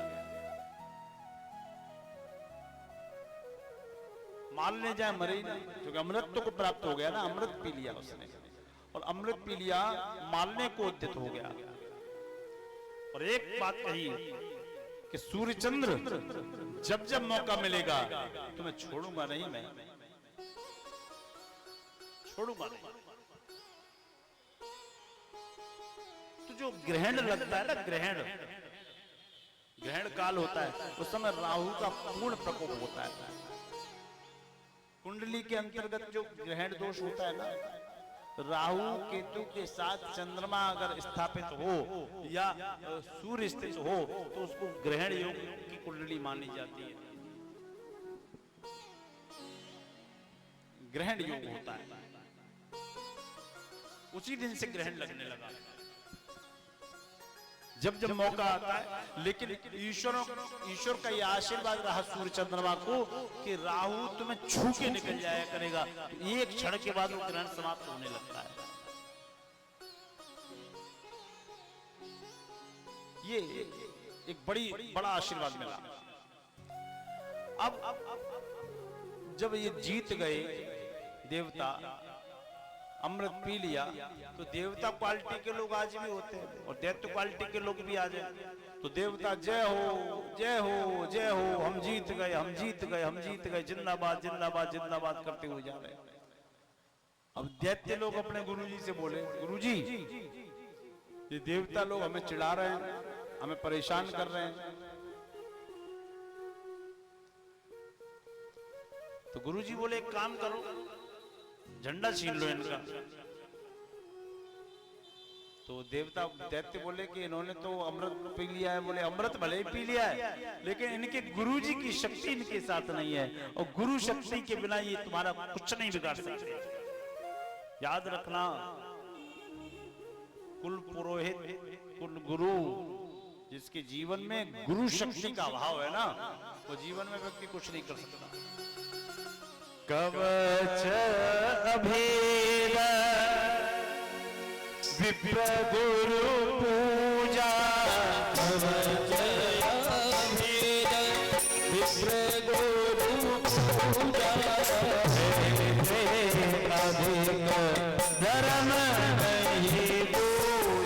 मारने जाए मरे ही नहीं, क्योंकि अमृत तो को प्राप्त हो गया ना, अमृत पी लिया उसने, और अमृत पी लिया मारने को उद्यत हो गया। और एक बात कही कि सूर्य चंद्र जब जब मौका मिलेगा तुम्हें छोड़ूंगा नहीं, मैं छोड़ूंगा नहीं। तो जो ग्रहण लगता है ना, ग्रहण काल होता है, उस समय राहु का पूर्ण प्रकोप होता है। कुंडली के अंतर्गत जो ग्रहण दोष होता है ना, राहु केतु के साथ चंद्रमा अगर स्थापित हो या सूर्य स्थित हो तो उसको ग्रहण योग की कुंडली मानी जाती है। ग्रहण योग होता है, उसी दिन से ग्रहण लगने लगा, जब जब मौका आता है। लेकिन ईश्वर का यह आशीर्वाद रहा सूर्य चंद्रमा को कि राहु तुम्हें छू के निकल जाया करेगा, तो एक क्षण के बाद वो ग्रहण समाप्त होने लगता है। ये एक बड़ा आशीर्वाद मिला। अब जब ये जीत गए देवता, अमृत पी लिया, तो देवता क्वालिटी के लोग आज भी होते हैं और दैत्य क्वालिटी के लोग भी आ जाए, तो देवता जय हो जय हो जय हो, हम जीत गए हम जीत गए हम जीत गए, जिंदाबाद जिंदाबाद जिंदाबाद करते हुए जा रहे। अब दैत्य लोग अपने गुरुजी से बोले, गुरुजी ये देवता लोग हमें चिढ़ा रहे हैं, हमें परेशान कर रहे हैं। तो गुरुजी बोले एक काम करो, झंडा छीन लो इनका। तो देवता दैत्य बोले कि इन्होंने तो अमृत पी लिया है। बोले अमृत भले ही पी लिया है, लेकिन इनके गुरुजी की शक्ति इनके साथ नहीं है, और गुरु शक्ति के बिना ये तुम्हारा कुछ नहीं बिगाड़ सकते। याद रखना, कुल पुरोहित कुल गुरु, जिसके जीवन में गुरु शक्ति का अभाव है ना, वो जीवन में व्यक्ति कुछ नहीं कर सकता। कवच अभेद विप्र गुरु पूजा, कवच अभेद विप्र गुरु पूजा, अधिक धर्म नहीं पूजा।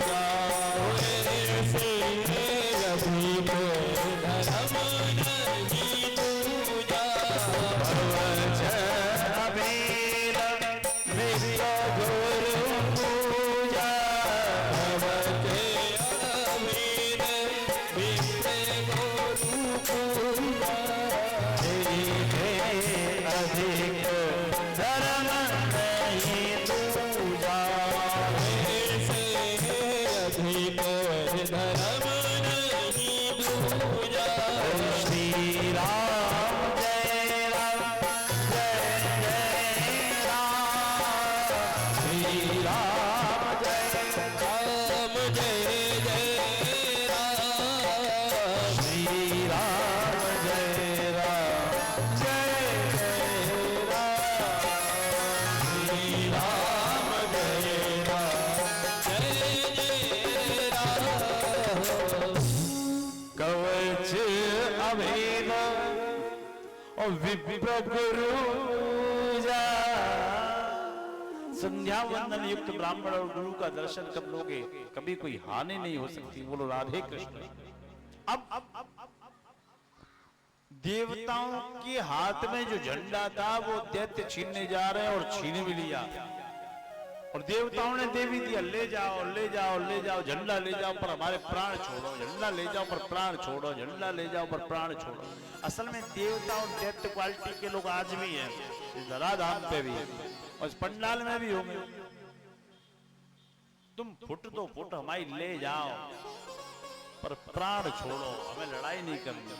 और विप्र गुरु जा संध्या वंदन युक्त ब्राह्मण और गुरु का दर्शन कब लोगे, कभी कोई हानि नहीं हो सकती। बोलो राधे कृष्ण। अब देवताओं के हाथ में जो झंडा था वो दैत्य छीनने जा रहे हैं और छीन भी लिया। और देवताओं ने दे भी दिया, ले जाओ ले जाओ ले जाओ, झंडा ले जाओ पर हमारे प्राण छोड़ो, झंडा ले जाओ पर प्राण छोड़ो, झंडा ले जाओ पर प्राण छोड़ो। असल में देवता और दैत्य क्वालिटी के लोग आज भी हैं, धराधाम पे भी और इस पंडाल में भी होंगे। तुम फुट दो फुट हमारी ले जाओ पर प्राण छोड़ो, हमें लड़ाई नहीं करनी।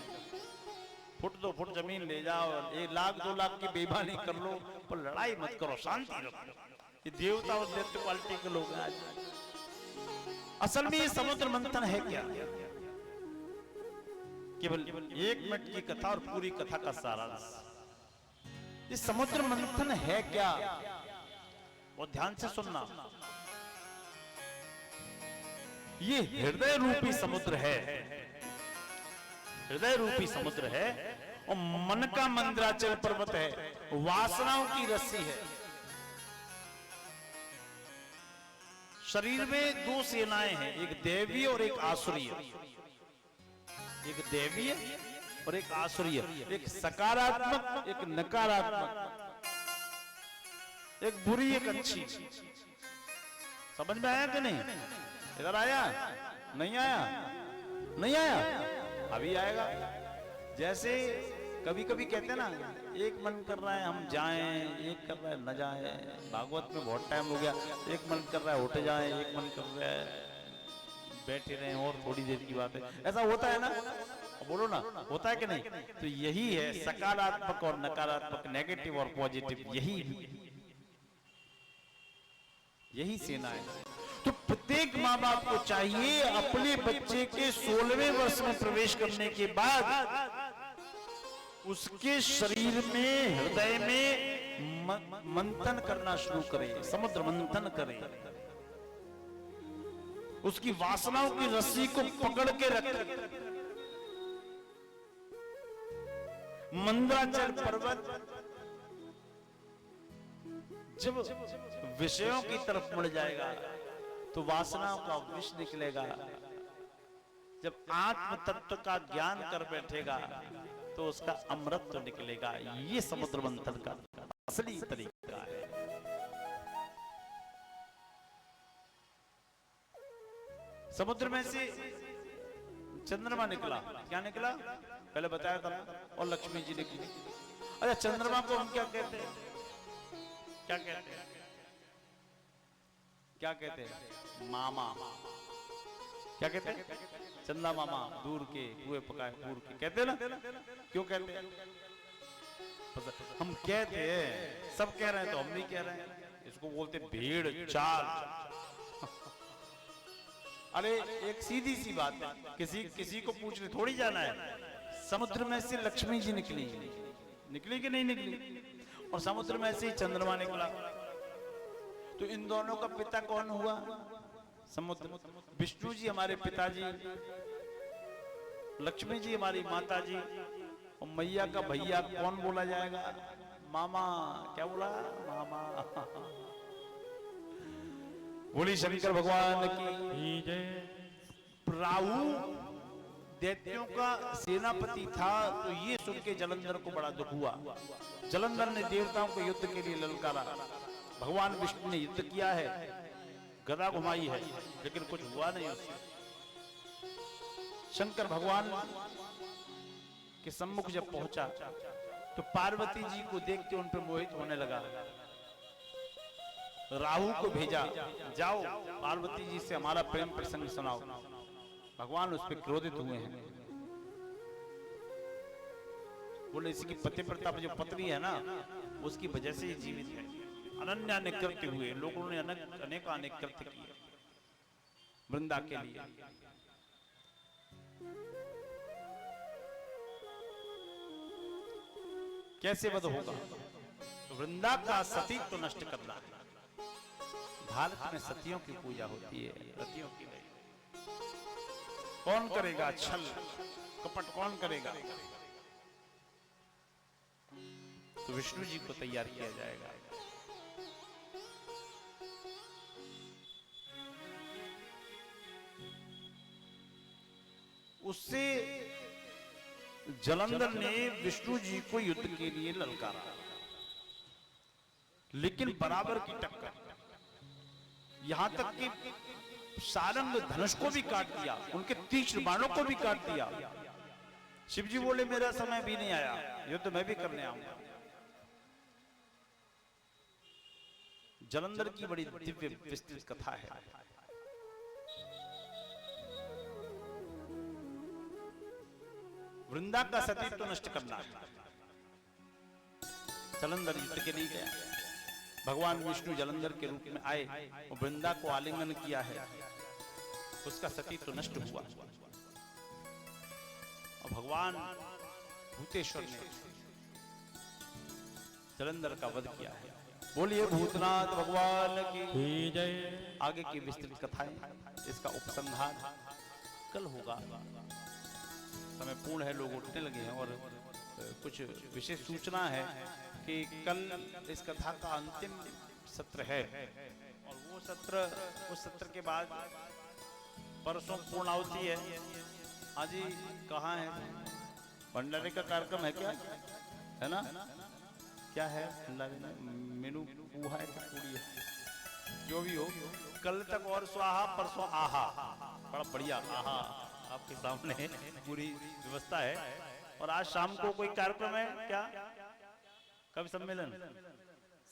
फुट दो फुट जमीन ले जाओ, 1 लाख 2 लाख की बेईमानी कर लो पर लड़ाई मत करो, शांति रखो। ये देवता और दैत्य क्वालिटी के लोग हैं आज। असल में ये समुद्र मंथन है क्या? केवल 1 मिनट की कथा और पूरी कथा का सारांश। ये समुद्र मंथन है क्या? बहुत ध्यान से सुनना। ये हृदय रूपी समुद्र है, हृदय रूपी समुद्र है और मन का मंद्राचल पर्वत है, वासनाओं की रस्सी है। शरीर में 2 सेनाएं हैं, एक दैवीय और एक आसुरीय। एक दैवीय और एक आसुरीय, एक सकारात्मक एक नकारात्मक, एक बुरी एक अच्छी। समझ में आया कि नहीं? इधर आया? नहीं आया? नहीं आया? अभी आएगा। जैसे कभी कभी कहते हैं ना, एक मन कर रहा है हम जाएं, एक कर रहा है न जाएं। भागवत में बहुत टाइम हो गया, एक मन कर रहा है उठ जाएं, एक मन कर रहा है बैठे रहें और थोड़ी देर की बात है। ऐसा होता है ना? बोलो ना, होता है कि नहीं? तो यही है सकारात्मक और नकारात्मक, नेगेटिव और पॉजिटिव, यही सेना है। तो प्रत्येक माँ बाप को चाहिए अपने बच्चे के 16वें वर्ष में प्रवेश करने के बाद उसके शरीर में, हृदय में मंथन करना शुरू करें, समुद्र मंथन करें, उसकी वासनाओं की रस्सी को पकड़ के रखें। मंद्राचल पर्वत जब विषयों की तरफ मुड़ जाएगा तो वासनाओं का विष निकलेगा। जब आत्म तत्व का ज्ञान कर बैठेगा तो उसका अमृत तो निकलेगा। ये समुद्र मंथन का असली तरीका है। समुद्र में से चंद्रमा निकला। क्या निकला? पहले बताया था, और लक्ष्मी जी निकली। अच्छा, चंद्रमा को हम क्या कहते हैं? क्या कहते हैं? क्या कहते हैं? मामा। क्या कहते हैं? चंदा मामा, दूर के कुएं पकाए दूर के, कहते हैं ना? क्यों कहते हैं? हम कहते हैं, सब कह रहे हैं तो हम भी कह रहे हैं। इसको बोलते भेड़ चाल। अरे एक सीधी सी बात है, किसी को पूछने थोड़ी जाना है। समुद्र में से लक्ष्मी जी निकली कि नहीं निकली? और समुद्र में से ही चंद्रमा निकला। तो इन दोनों का पिता कौन हुआ? समुद्र। विष्णु जी हमारे पिताजी, लक्ष्मी जी हमारी माता जी, और मैया का भैया कौन बोला जाएगा? मामा। क्या बोला? मामा। बोली शंकर भगवान की जय। राहु दैत्यों का सेनापति था, तो ये सुन के जलंधर को बड़ा दुख हुआ। जलंधर ने देवताओं को युद्ध के लिए ललकारा। भगवान विष्णु ने युद्ध किया है, गदा घुमाई है, लेकिन कुछ हुआ नहीं उससे। शंकर भगवान के सम्मुख जब पहुंचा तो पार्वती जी को देख के उन पर मोहित होने लगा। राहु को भेजा, जाओ पार्वती जी से हमारा प्रेम प्रसंग सुनाओ। भगवान उस पर क्रोधित हुए हैं। बोले इसकी पति प्रताप जो पत्नी है ना, उसकी वजह से ही जीवित है। अनन्या ने कृत्य हुए, लोगों ने अनेक कृत्य किए वृंदा के लिए। कैसे वध होगा? वृंदा का सतीत्व तो नष्ट करना है। भारत में सतियों की पूजा होती है, रतियों की नहीं। कौन करेगा छल कपट? कौन करेगा? तो विष्णु जी को तैयार किया जाएगा। उससे जलंधर ने विष्णु जी को युद्ध के लिए ललकारा, लेकिन बराबर की टक्कर, यहां तक कि सारंग धनुष को भी काट दिया, उनके तीक्ष्ण बाणों को भी काट दिया। शिव जी बोले मेरा समय भी नहीं आया, युद्ध मैं भी करने आऊंगा। जलंधर की बड़ी दिव्य विस्तृत कथा है। वृंदा का सतीत्व तो नष्ट करना है। जलंधर युद्ध के लिए गया, भगवान विष्णु जलंधर के रूप में आए और वृंदा को आलिंगन किया है, उसका सतीत्व तो नष्ट हुआ और भगवान भूतेश्वर ने जलंधर का वध किया है। बोलिए भूतनाथ भगवान की जय। आगे की विस्तृत कथाएं, इसका उपसंहार कल होगा। समय पूर्ण है, लोग उठने लगे हैं और कुछ विशेष सूचना है कि कल इस कथा का अंतिम सत्र है और वो सत्र, उस सत्र के बाद परसों पूर्णाहुति है। आज ही कहाँ है? भंडारे का कार्यक्रम है क्या? है ना? क्या है भंडारे में? मेनू पूहा है कि पूरी है? जो भी हो, कल तक और स्वाहा परसों आहा। बड़ा बढ़िया आहा आपके सामने पूरी व्यवस्था है। और आज शाम को कोई कार्यक्रम है क्या? कवि सम्मेलन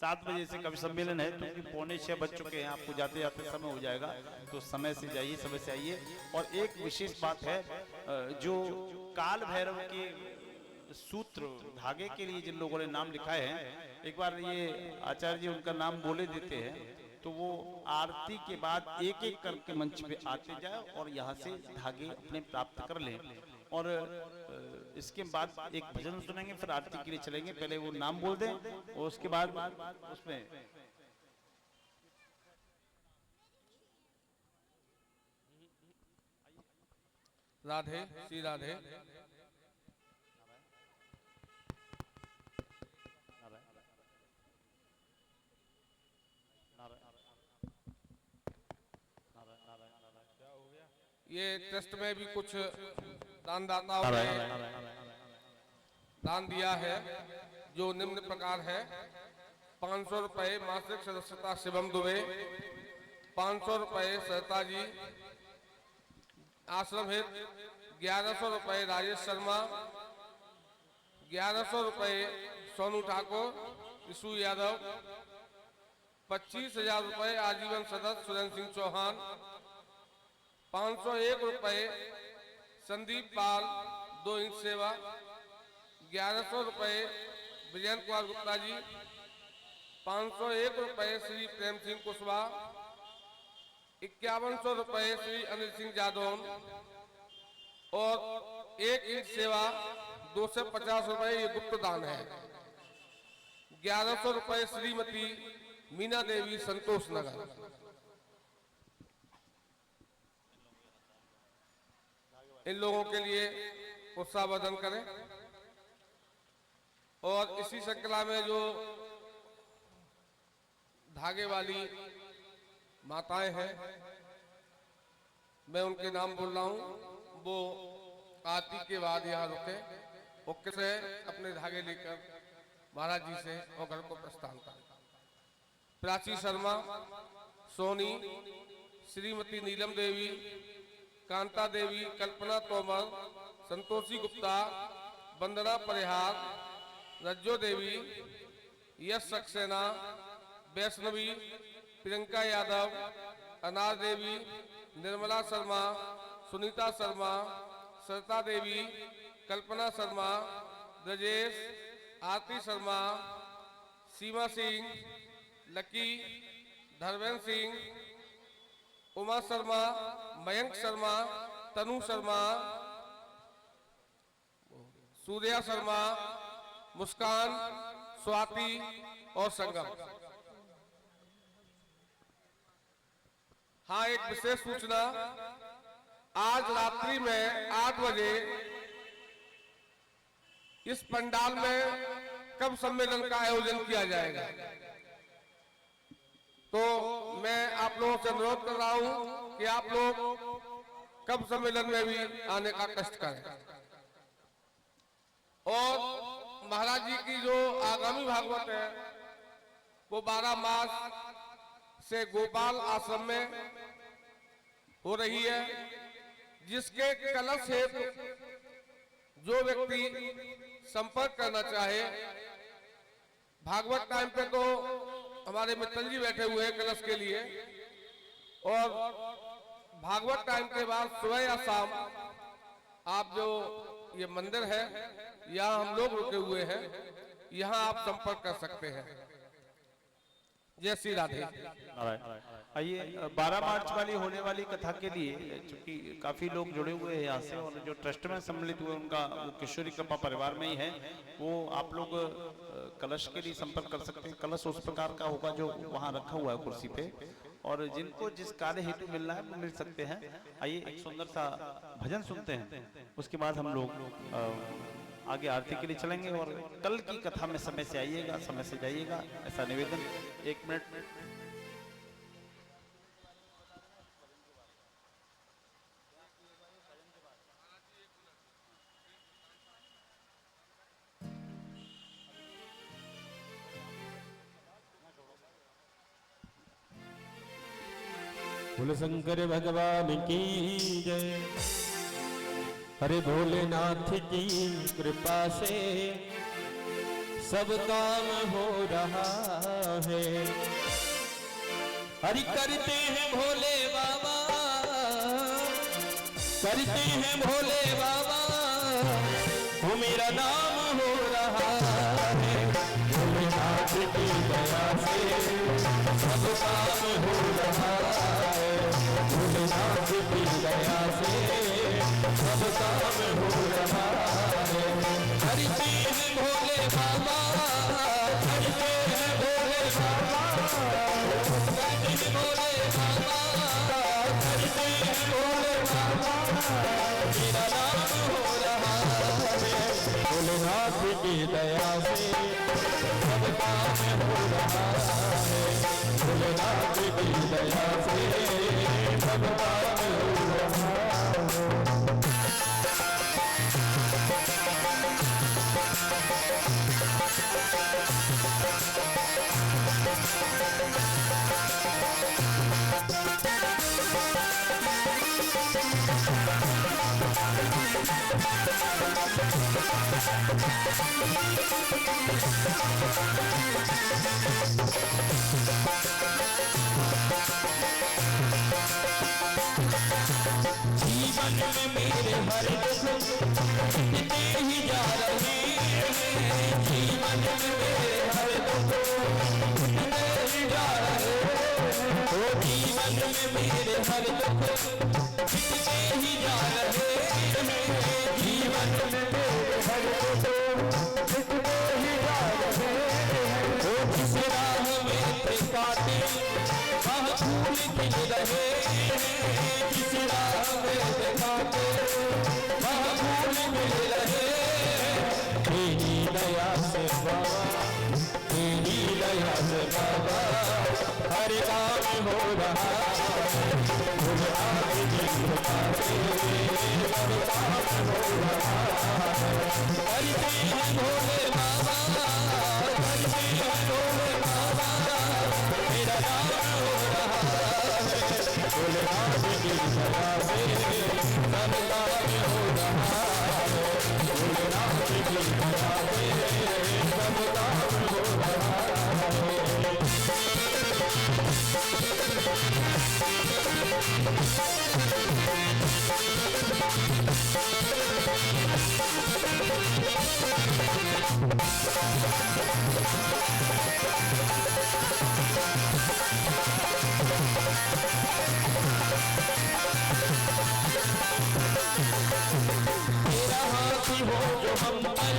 7 बजे से कवि सम्मेलन है, क्योंकि तो 5:45 बज चुके हैं, आपको जाते जाते समय हो जाएगा, तो समय से जाइए, समय से आइए। और एक विशेष बात है, जो काल भैरव के सूत्र धागे के लिए जिन लोगों ने नाम लिखा है, एक बार ये आचार्य जी उनका नाम बोले देते हैं, तो वो आरती के बाद एक एक करके मंच पे आते जाए और यहाँ से धागे अपने प्राप्त कर लें। और इसके बाद एक भजन सुनेंगे, फिर आरती के लिए चलेंगे। पहले वो नाम बोल दें और उसके बाद उसमें राधे श्री राधे। ये ट्रस्ट में भी कुछ दानदाताओं ने दान दिया है, जो निम्न प्रकार है। 500 रुपए मासिक सदस्यता शिवम दुबे, 500 रुपए सहता जी आश्रम हित, 1100 रुपए राजेश शर्मा, 1100 रुपए सोनू ठाकुर, ईशु यादव, 25,000 रुपए आजीवन सदस्य सुरेंद्र सिंह चौहान, 501 रुपए संदीप पाल 2 इंच सेवा, 1100 रुपए विजयन कुमार गुप्ता जी, 501 रुपए श्री प्रेम सिंह कुशवाहा, 5100 रुपए श्री अनिल सिंह जादौन और 1 इंच सेवा 250 रुपए ये गुप्त दान है। 1100 रुपए श्रीमती मीना देवी संतोष नगर। इन लोगों के लिए उत्साहवर्धन करें। और इसी श्रृंखला में जो धागे वाली माताएं हैं, मैं उनके नाम बोल रहा हूं, वो आरती के बाद यहाँ रुके और किसे अपने धागे लेकर महाराज जी से और घर को प्रस्थान करें। प्राची शर्मा, सोनी, श्रीमती नीलम देवी, कांता देवी, कल्पना तोमर, संतोषी गुप्ता, वंदना परिहार, रज्जो देवी, यश सक्सेना, वैष्णवी, प्रियंका यादव, अनार देवी, निर्मला शर्मा, सुनीता शर्मा, सरिता देवी, कल्पना शर्मा, ब्रजेश, आरती शर्मा, सीमा सिंह, लकी, धर्मेंद्र सिंह, उमा शर्मा, मयंक शर्मा, तनु शर्मा, सूर्या शर्मा, मुस्कान, स्वाति और संगम। हाँ, एक विशेष सूचना, आज रात्रि में 8 बजे इस पंडाल में कब सम्मेलन का आयोजन किया जाएगा। तो मैं आप लोगों से अनुरोध कर रहा हूं कि आप लोग कब सम्मेलन में भी आने का कष्ट करें। और महाराज जी की जो आगामी भागवत है वो 12 मार्च से गोपाल आश्रम में हो रही है, जिसके कलश हेतु जो व्यक्ति संपर्क करना चाहे, भागवत टाइम पे तो हमारे मित्तल जी बैठे हुए हैं कलश के लिए, और भागवत टाइम के बाद सुबह या शाम आप जो ये मंदिर है यहाँ हम लोग रुके हुए हैं, यहाँ आप संपर्क कर सकते हैं। जय श्री राधे। आइए 12 मार्च वाली होने वाली कथा के लिए चूंकि काफी लोग जुड़े हुए हैं यहाँ से, और जो ट्रस्ट में सम्मिलित हुए उनका वो किशोरी कृपा परिवार में ही है, वो आप लोग कलश के लिए संपर्क कर सकते हैं। कलश उस प्रकार का होगा जो वहाँ रखा हुआ है कुर्सी पे, और जिनको जिस कार्य हेतु मिलना है वो मिल सकते हैं। आइए एक सुंदर सा भजन सुनते हैं, उसके बाद हम लोग आगे आरती के लिए चलेंगे। और कल की कथा में समय से आइएगा, समय से जाइएगा, ऐसा निवेदन। 1 मिनट। बोले शंकर भगवान की जय। हरे भोलेनाथ की कृपा से सब काम हो रहा है। हरि करते हैं भोले बाबा, करते हैं भोले बाबा, वो मेरा नाम हो रहा है। भोलेनाथ की दया से सब काम हो रहा है। भोलेनाथ की दया से सब काम हो रहा है। करते हैं भोले बाबा, करते हैं भोले बाबा, करते हैं भोले बाबा, करते हैं भोले बाबा, मेरा नाम हो रहा है। भोलेनाथ की दया से सब काम हो रहा है। भोलेनाथ की दया से सब काम हो रहा है। जीवन में मेरे हर दुख मिटते ही जा रहे हैं। जीवन में मेरे हर दुख मिटते ही जा रहे हैं। ओ जीवन में मेरे हर दुख मिटते ही जा रहे हैं। जीवन में मेरे हर दुख मिटते ही जा रहे हैं। ओ जिस राह में थे काटे वह फूल खिल रहे हैं। जिस राह में थे काटे वह फूल मिल रहे हैं। तेरी दया से बाबा, तेरी दया से बाबा, हर काम हो रहा है। भोलेनाथ की कृपा से हर काम हो रहा है। करते हैं भोले बाबा, करते हैं भोले बाबा, मेरा नाम हो रहा है। भोलेनाथ की दया से सब काम हो रहा है। भोलेनाथ की दया से सब काम हो रहा है। तेरा हाथी हो जो हम पर,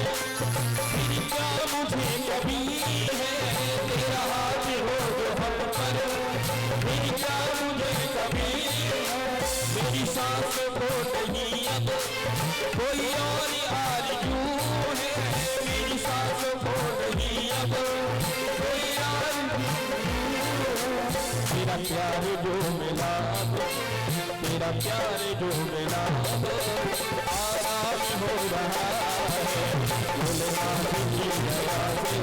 फिर क्या मुझे कभी है। तेरा हाथी हो जो हम पर, फिर क्या मुझे कभी है। मेरी सांस को नहीं अब कोई और आरज़ू है। मेरी सांस को नहीं अब कोई यार तेरा प्यार जो मिला अब, तेरा प्यार जो मिला अब आराम हो रहा है। भोलेनाथ की दया से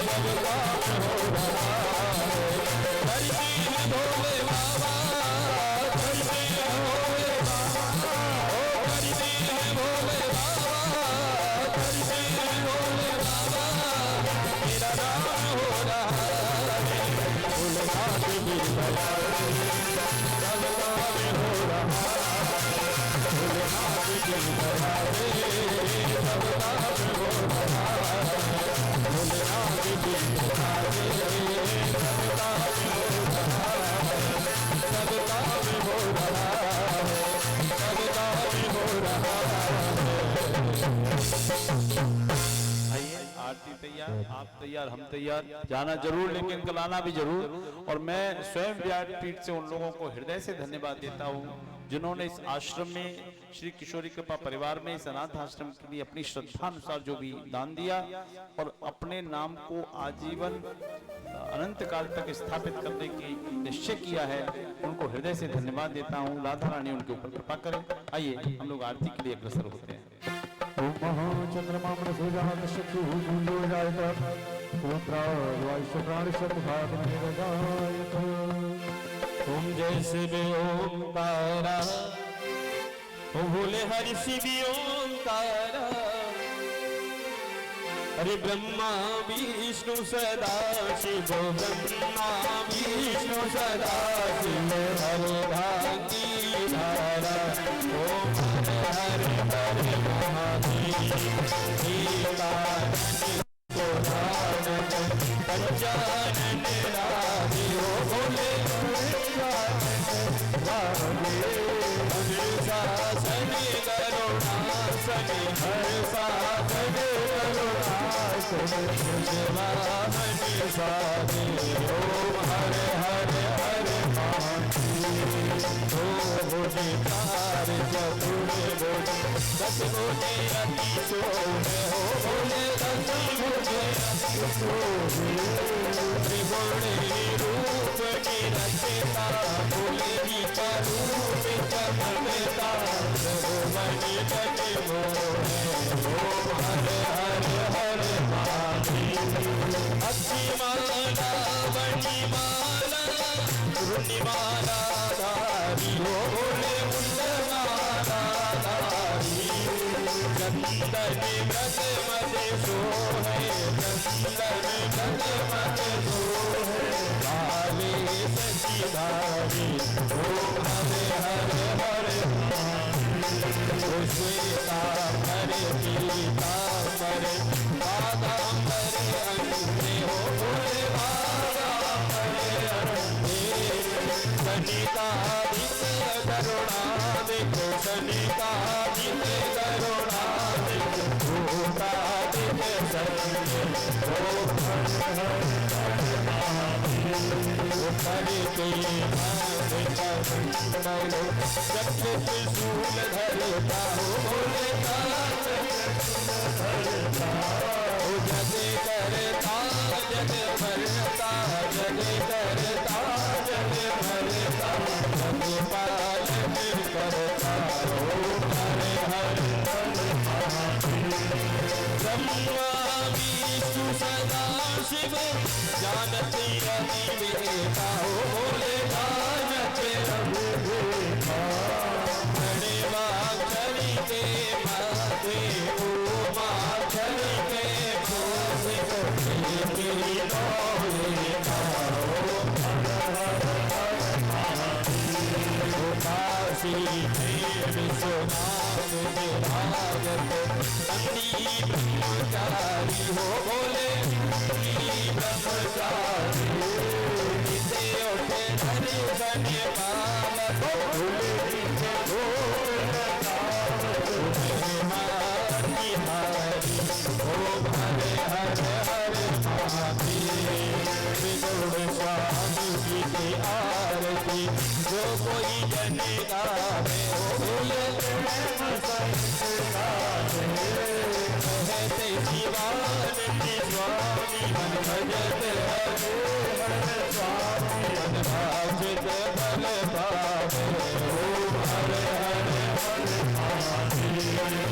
सब काम हो रहा है। करते हैं भोले बाबा, करते हैं भोले बाबा, ओ करते हैं भोले बाबा, करते हैं भोले बाबा, तेरा नाम हो रहा है। भोलेनाथ की दया से सब काम हो रहा है। भोलेनाथ की दया से सब काम हो रहा है। भोलेनाथ की दया से सब काम हो रहा है, सब काम हो रहा है। आइए, आरती तैयार, आप तैयार, हम तैयार, जाना जरूर लेकिन कल आना भी जरूर। और मैं स्वयं व्यासपीठ से उन लोगों को हृदय से धन्यवाद देता हूँ जिन्होंने इस आश्रम में, श्री किशोरी कृपा परिवार में, इस अनाथ आश्रम के लिए अपनी श्रद्धा अनुसार जो भी दान दिया और अपने नाम को आजीवन अनंत काल तक स्थापित करने की निश्चय किया है, उनको हृदय से धन्यवाद देता हूँ। राधा रानी उनके ऊपर कृपा करें। आइए हम लोग आरती के लिए अग्रसर होते हैं। चंद्रमा सूर्यात शत्रु गुंडो जायत पुत्रा वायुष्य प्राणिशत भाग निर्गायत। तुम जैसे भी ओंकारा, ओ भोले हरि शिव ओंकारा, हरे ब्रह्मा विष्णु सदा शिव, ब्रह्मा विष्णु सदा शिव, हरे भागी धारा, ओम हरे हरे महादेव, पंचानन राधे, ओ भोले शासन करुणासन, हर शासन करुणासन, वाहन साधे, ओम हरे हरे हरे महादेव। दो भुज चार चतुर भुज, दस भुज अति शोभे, हो भोले दस भुज अति शोभे। त्रिगुणी रूप निरंता, भोले जी का रूप चमकता, रघुमणि जन मोहे, ओम हरे हरे हरे महादेव। अक्षी माला बड़ी माला, रुणि माला धारी, ओ भोले मुंड माला धारी। चंदन व्रत मत सोहे, चंदन व्रत मत सोहे, काले सचीधारी, ओम हरे हरे हरे महादेव। श्वेता हरे पीतांबर, बादांबर अंगे, हो भोले बादांबर अंगे। सनिकादित करुणा देखो, सनिकादित करुणा देखो, भूतादित संगे, ओम हरे हरे महादेव। करते चक्र त्रिशूल धरता, हो भोले जग करता जग भरता, जग करता जग भरता, जग पालन करता, ओम हरे हरे हरे महादेव। ब्रह्मा विष्णु सदा शिव, जानते रवि वेता, हो भोले जानते रघु वेता। प्रणवाक्षरी के माथे, उमाक्षरी के माथे, तेरी लोलेता, ओम हरे हरे महादेव। काशी में विश्वनाथ विराजत, नंदी ब्रह्मचारी, हो भोले ब्रह्मचारी। जिसे उठे दर्शन पावत, भोले जिसे हारी, ओम हरे हरे हरे महादेव। विदुर स्वामी जी की आरती, जो कोई जन गावे, ओ भोले प्रेम सहित गावे। से शिवानंद स्वामी मन भजत हरे हरे स्वामी मन भाजित बल पावे ओम हरे हरे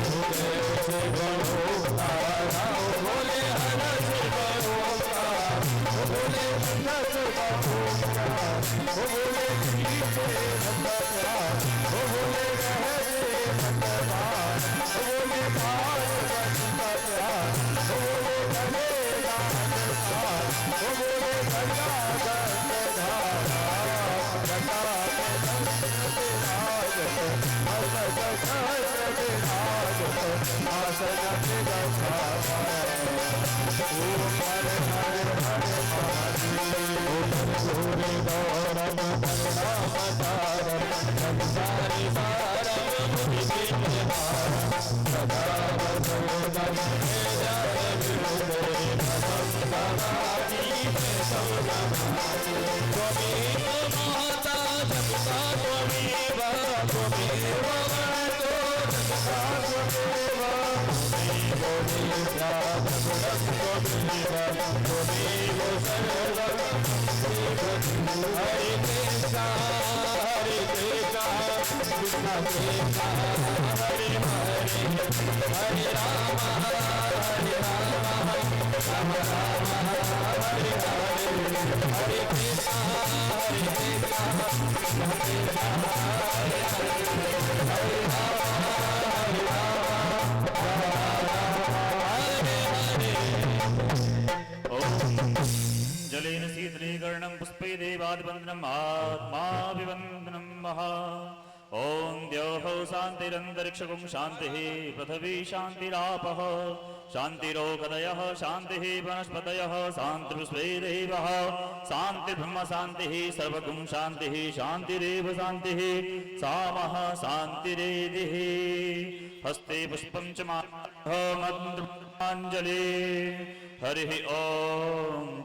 हरे बोले हर शिव ओंकार बोले हर शिव ओंकार बोले नीचे भगवान बोले रहते भगवान बोले पार्वती भगवान बोले गले राजस्थान बोले गंगा गंगाधारा गंगा जलेन शीतलीकरणं पुष्पै देवादिवन्दनम् आत्माभिवन्दनं महा ॐ द्यौः शान्तिरन्तरिक्षगुं शान्तिः पृथिवी शान्तिरापः शान्तिरोगदयः शान्तिः वनस्पतयः शान्तिर्विश्वे देवः शान्तिर्ब्रह्म शान्तिः सर्वगुं शान्तिः शान्तिरेव शान्तिः सामः शान्तिरेदिः हस्ते पुष्पं च मन्त्राञ्जलि हरिः ॐ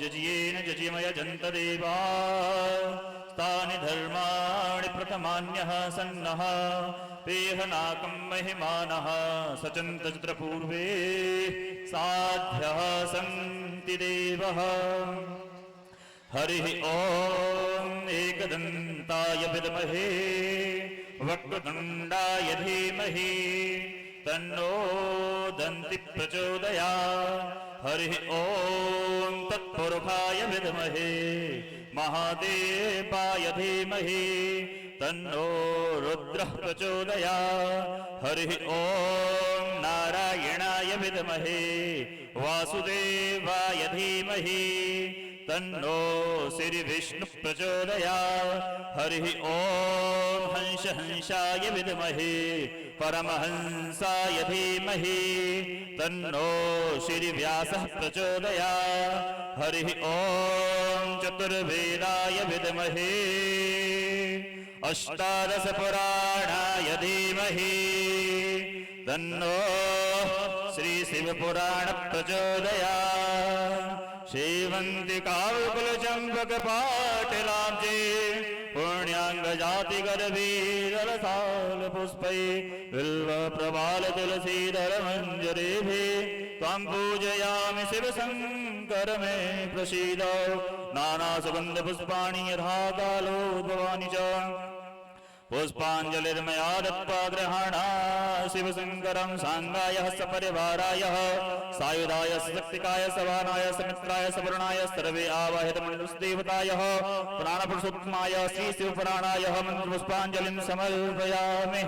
जजियेन जजिमय जन्त देवा तानि धर्माणि प्रथमान्यः सन्नः पेहनाकं महिमानः सचन्त चित्र पूर्वे साध्यः सन्ति देवः हरिः ॐ एकदन्ताय विद्महे वक्रतुण्डाय धीमहि तन्नो दन्ति प्रचोदयात् हरिः ॐ तत्पुरुषाय विद्महे महादेवाय धीमहि तन्नो रुद्रः प्रचोदयात् हरिः ॐ नारायणाय विद्महे वासुदेवाय धीमहि तन्नो श्रीविष्णुः प्रचोदयात् हरिः ॐ हंसाय विद्महे परमहंसाय धीमहि तन्नो श्रीव्यासः प्रचोदयात् हरिः ॐ चतुर्वेदाय विद्महे अष्टादश पुराणाय धीमहि तन्नो श्री शिवपुराण प्रचोदयात् शेवन्तिकाकुल चंपक पाटलाब्जे पुण्याङ्ग जाति गर्भीरसाल पुष्पै बिल्व प्रबाल तुलसीधर मंजरेभिः त्वां पूजयामि शिव शंकर मे प्रसीद नाना सुगंध पुष्पाणि यथा कालोद्भवानि च पुष्पाञ्जलिर्मया दत्त्वा गृहाणा शिवशङ्करं साङ्गाय सपरिवाराय सायुधाय शक्तिकाय सवानाय समित्राय सवर्णाय सर्वे आवाहितमण्डलदेवताय प्राणपुरुषोत्तमाय श्रीशिवपुराणाय मन्त्रपुष्पाञ्जलिं समर्पयामि।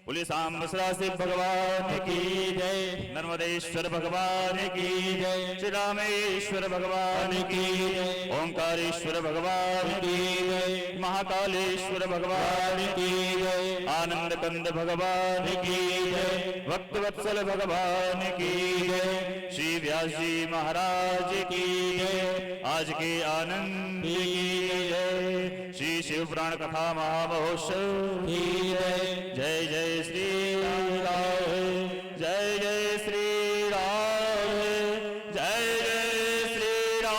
बोले सांब शिव भगवान की जय, नर्मदेश्वर भगवान की जय, श्री रामेश्वर भगवान की जय, ओंकारेश्वर भगवान की जय, महाकालेश्वर भगवान की जय, आनंद कंद भगवान की जय, भक्तवत्सल भगवान की जय, श्री व्यास जी महाराज की जय, आज के आनंद की जय, श्री शिव पुराण कथा महामहोत्सव की जय। जय जय श्री राम, जय जय श्री राम, जय जय श्री राम।